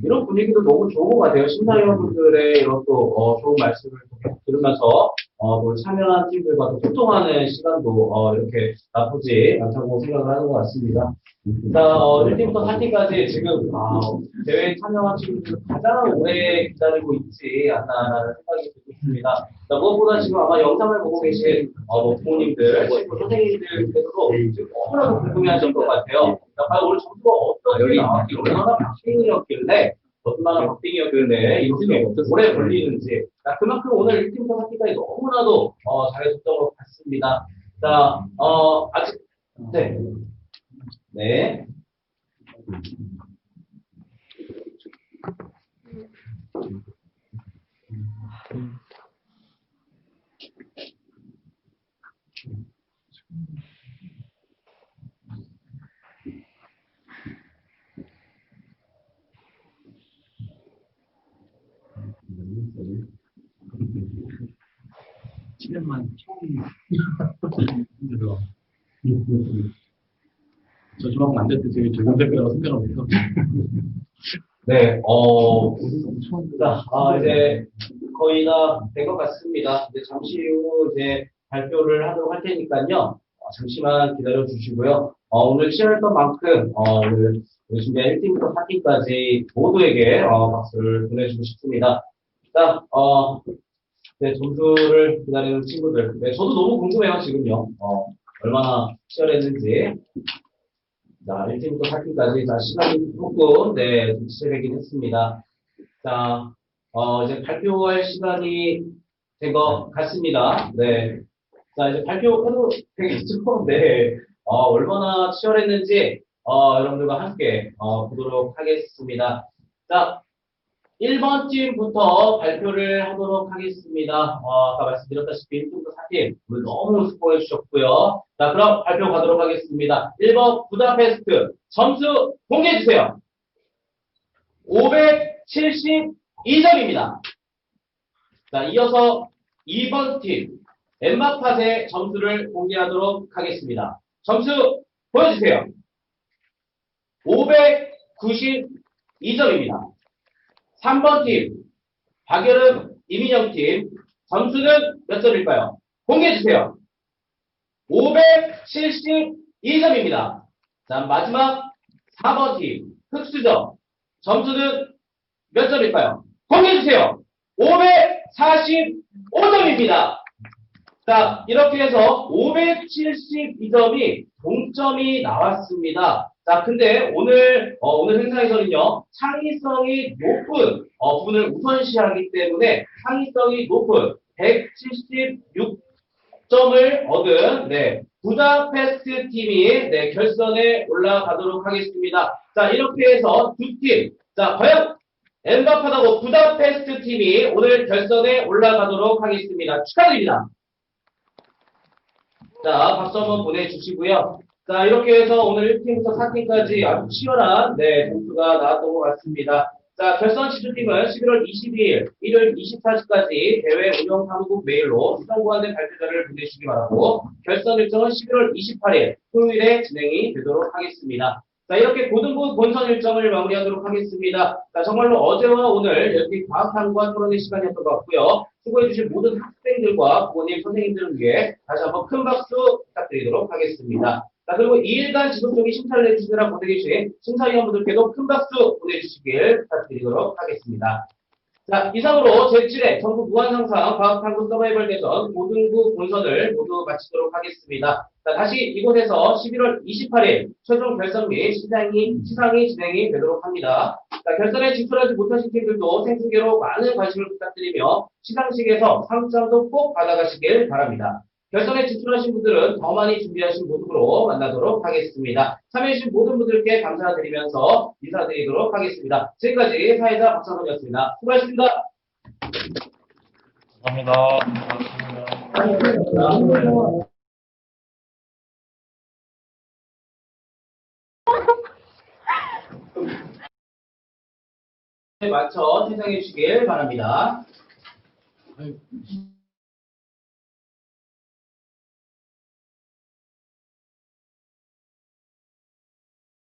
[SPEAKER 1] 이런 분위기도 너무 좋은 것 같아요. 심사위원분들의 이런 또 좋은 말씀을 들으면서 또 참여한 팀들과 또 소통하는 시간도 이렇게 나쁘지 않다고 생각을 하는 것 같습니다. 자, 1팀부터 4팀까지 지금 대회에 참여한 친구들 가장 오래 기다리고 있지 않나라는 생각이 들고 있습니다. 자, 무엇보다 지금 아마 영상을 보고 계신 부모님들, 친구 선생님들께서도 지금 너무나도 궁금해하실 것 같아요. 자, 과연 오늘 점수가 어떻게 나왔길래, 얼마나 박빙이었길래 이렇게 오래 걸리는지. 자, 그만큼 오늘 1팀부터 4팀까지 너무나도 잘해줬던 것 같습니다. 자, 아직, 네. 네.
[SPEAKER 11] 저 조합 만들 때 되게 좋은될 거라고 생각을 해요.
[SPEAKER 1] 네, 자, 이제 거의 다 된 것 같습니다. 이제 잠시 후 이제 발표를 하도록 할 테니까요. 잠시만 기다려 주시고요. 오늘 치열했던 만큼, 오늘 준비한 1팀부터 4팀까지 모두에게 박수를 보내주고 싶습니다. 자, 네, 점수를 기다리는 친구들. 네, 저도 너무 궁금해요, 지금요. 얼마나 치열했는지. 자, 1팀부터 4팀까지. 자, 시간이 조금, 네, 지체되긴 했습니다. 자, 이제 발표할 시간이 된 것 같습니다. 네. 자, 이제 발표해도 되겠죠? 네. 얼마나 치열했는지, 여러분들과 함께, 보도록 하겠습니다. 자, 1번 팀부터 발표를 하도록 하겠습니다. 아까 말씀드렸다시피 1팀부터 4팀, 오늘 너무 수고해 주셨고요. 자, 그럼 발표 가도록 하겠습니다. 1번 부다페스트, 점수 공개해주세요. 572점입니다. 자, 이어서 2번 팀, 엠마팟의 점수를 공개하도록 하겠습니다. 점수 보여주세요. 592점입니다. 3번 팀, 박여름, 이민영 팀, 점수는 몇 점일까요? 공개해주세요. 572점입니다. 자, 마지막 4번 팀, 흑수저, 점수는 몇 점일까요? 공개해주세요. 545점입니다. 자, 이렇게 해서 572점이 동점이 나왔습니다. 자, 근데 오늘 행사에서는요, 창의성이 높은 부분을 우선시하기 때문에 창의성이 높은 176점을 얻은, 부다페스트 팀이, 결선에 올라가도록 하겠습니다. 자, 이렇게 해서 두 팀. 자, 과연 엔바파다고 부다페스트 팀이 오늘 결선에 올라가도록 하겠습니다. 축하드립니다. 자, 박수 한번 보내주시고요. 자, 이렇게 해서 오늘 1팀부터 4팀까지 아주 치열한, 점수가 나왔던 것 같습니다. 자, 결선 시주팀은 11월 22일, 일요일 24시까지 대회 운영 사무국 메일로 수정보완된 발표자를 보내주시기 바라고, 결선 일정은 11월 28일, 토요일에 진행이 되도록 하겠습니다. 자, 이렇게 고등부 본선 일정을 마무리하도록 하겠습니다. 자, 정말로 어제와 오늘 이렇게 과학탐구와 토론의 시간이었던 것 같고요. 수고해주신 모든 학생들과 부모님, 선생님들을 위해 다시 한번 큰 박수 부탁드리도록 하겠습니다. 자, 그리고 2일간 지속적인 심사를 해주시느라 고생해주신 심사위원분들께도 큰 박수 보내주시길 부탁드리도록 하겠습니다. 자, 이상으로 제7회 전국 무한상상 과학탐구 서바이벌 대전 고등부 본선을 모두 마치도록 하겠습니다. 자, 다시 이곳에서 11월 28일 최종 결선 및 시상이 진행이 되도록 합니다. 자, 결선에 진출하지 못하신 팀들도 생중계로 많은 관심을 부탁드리며 시상식에서 상장도 꼭 받아가시길 바랍니다. 결선에 진출하신 분들은 더 많이 준비하신 모습으로 만나도록 하겠습니다. 참여해주신 모든 분들께 감사드리면서 인사드리도록 하겠습니다. 지금까지 사회자 박상원이었습니다. 수고하셨습니다.
[SPEAKER 4] 감사합니다.
[SPEAKER 1] 맞춰 퇴장해 주시길 바랍니다.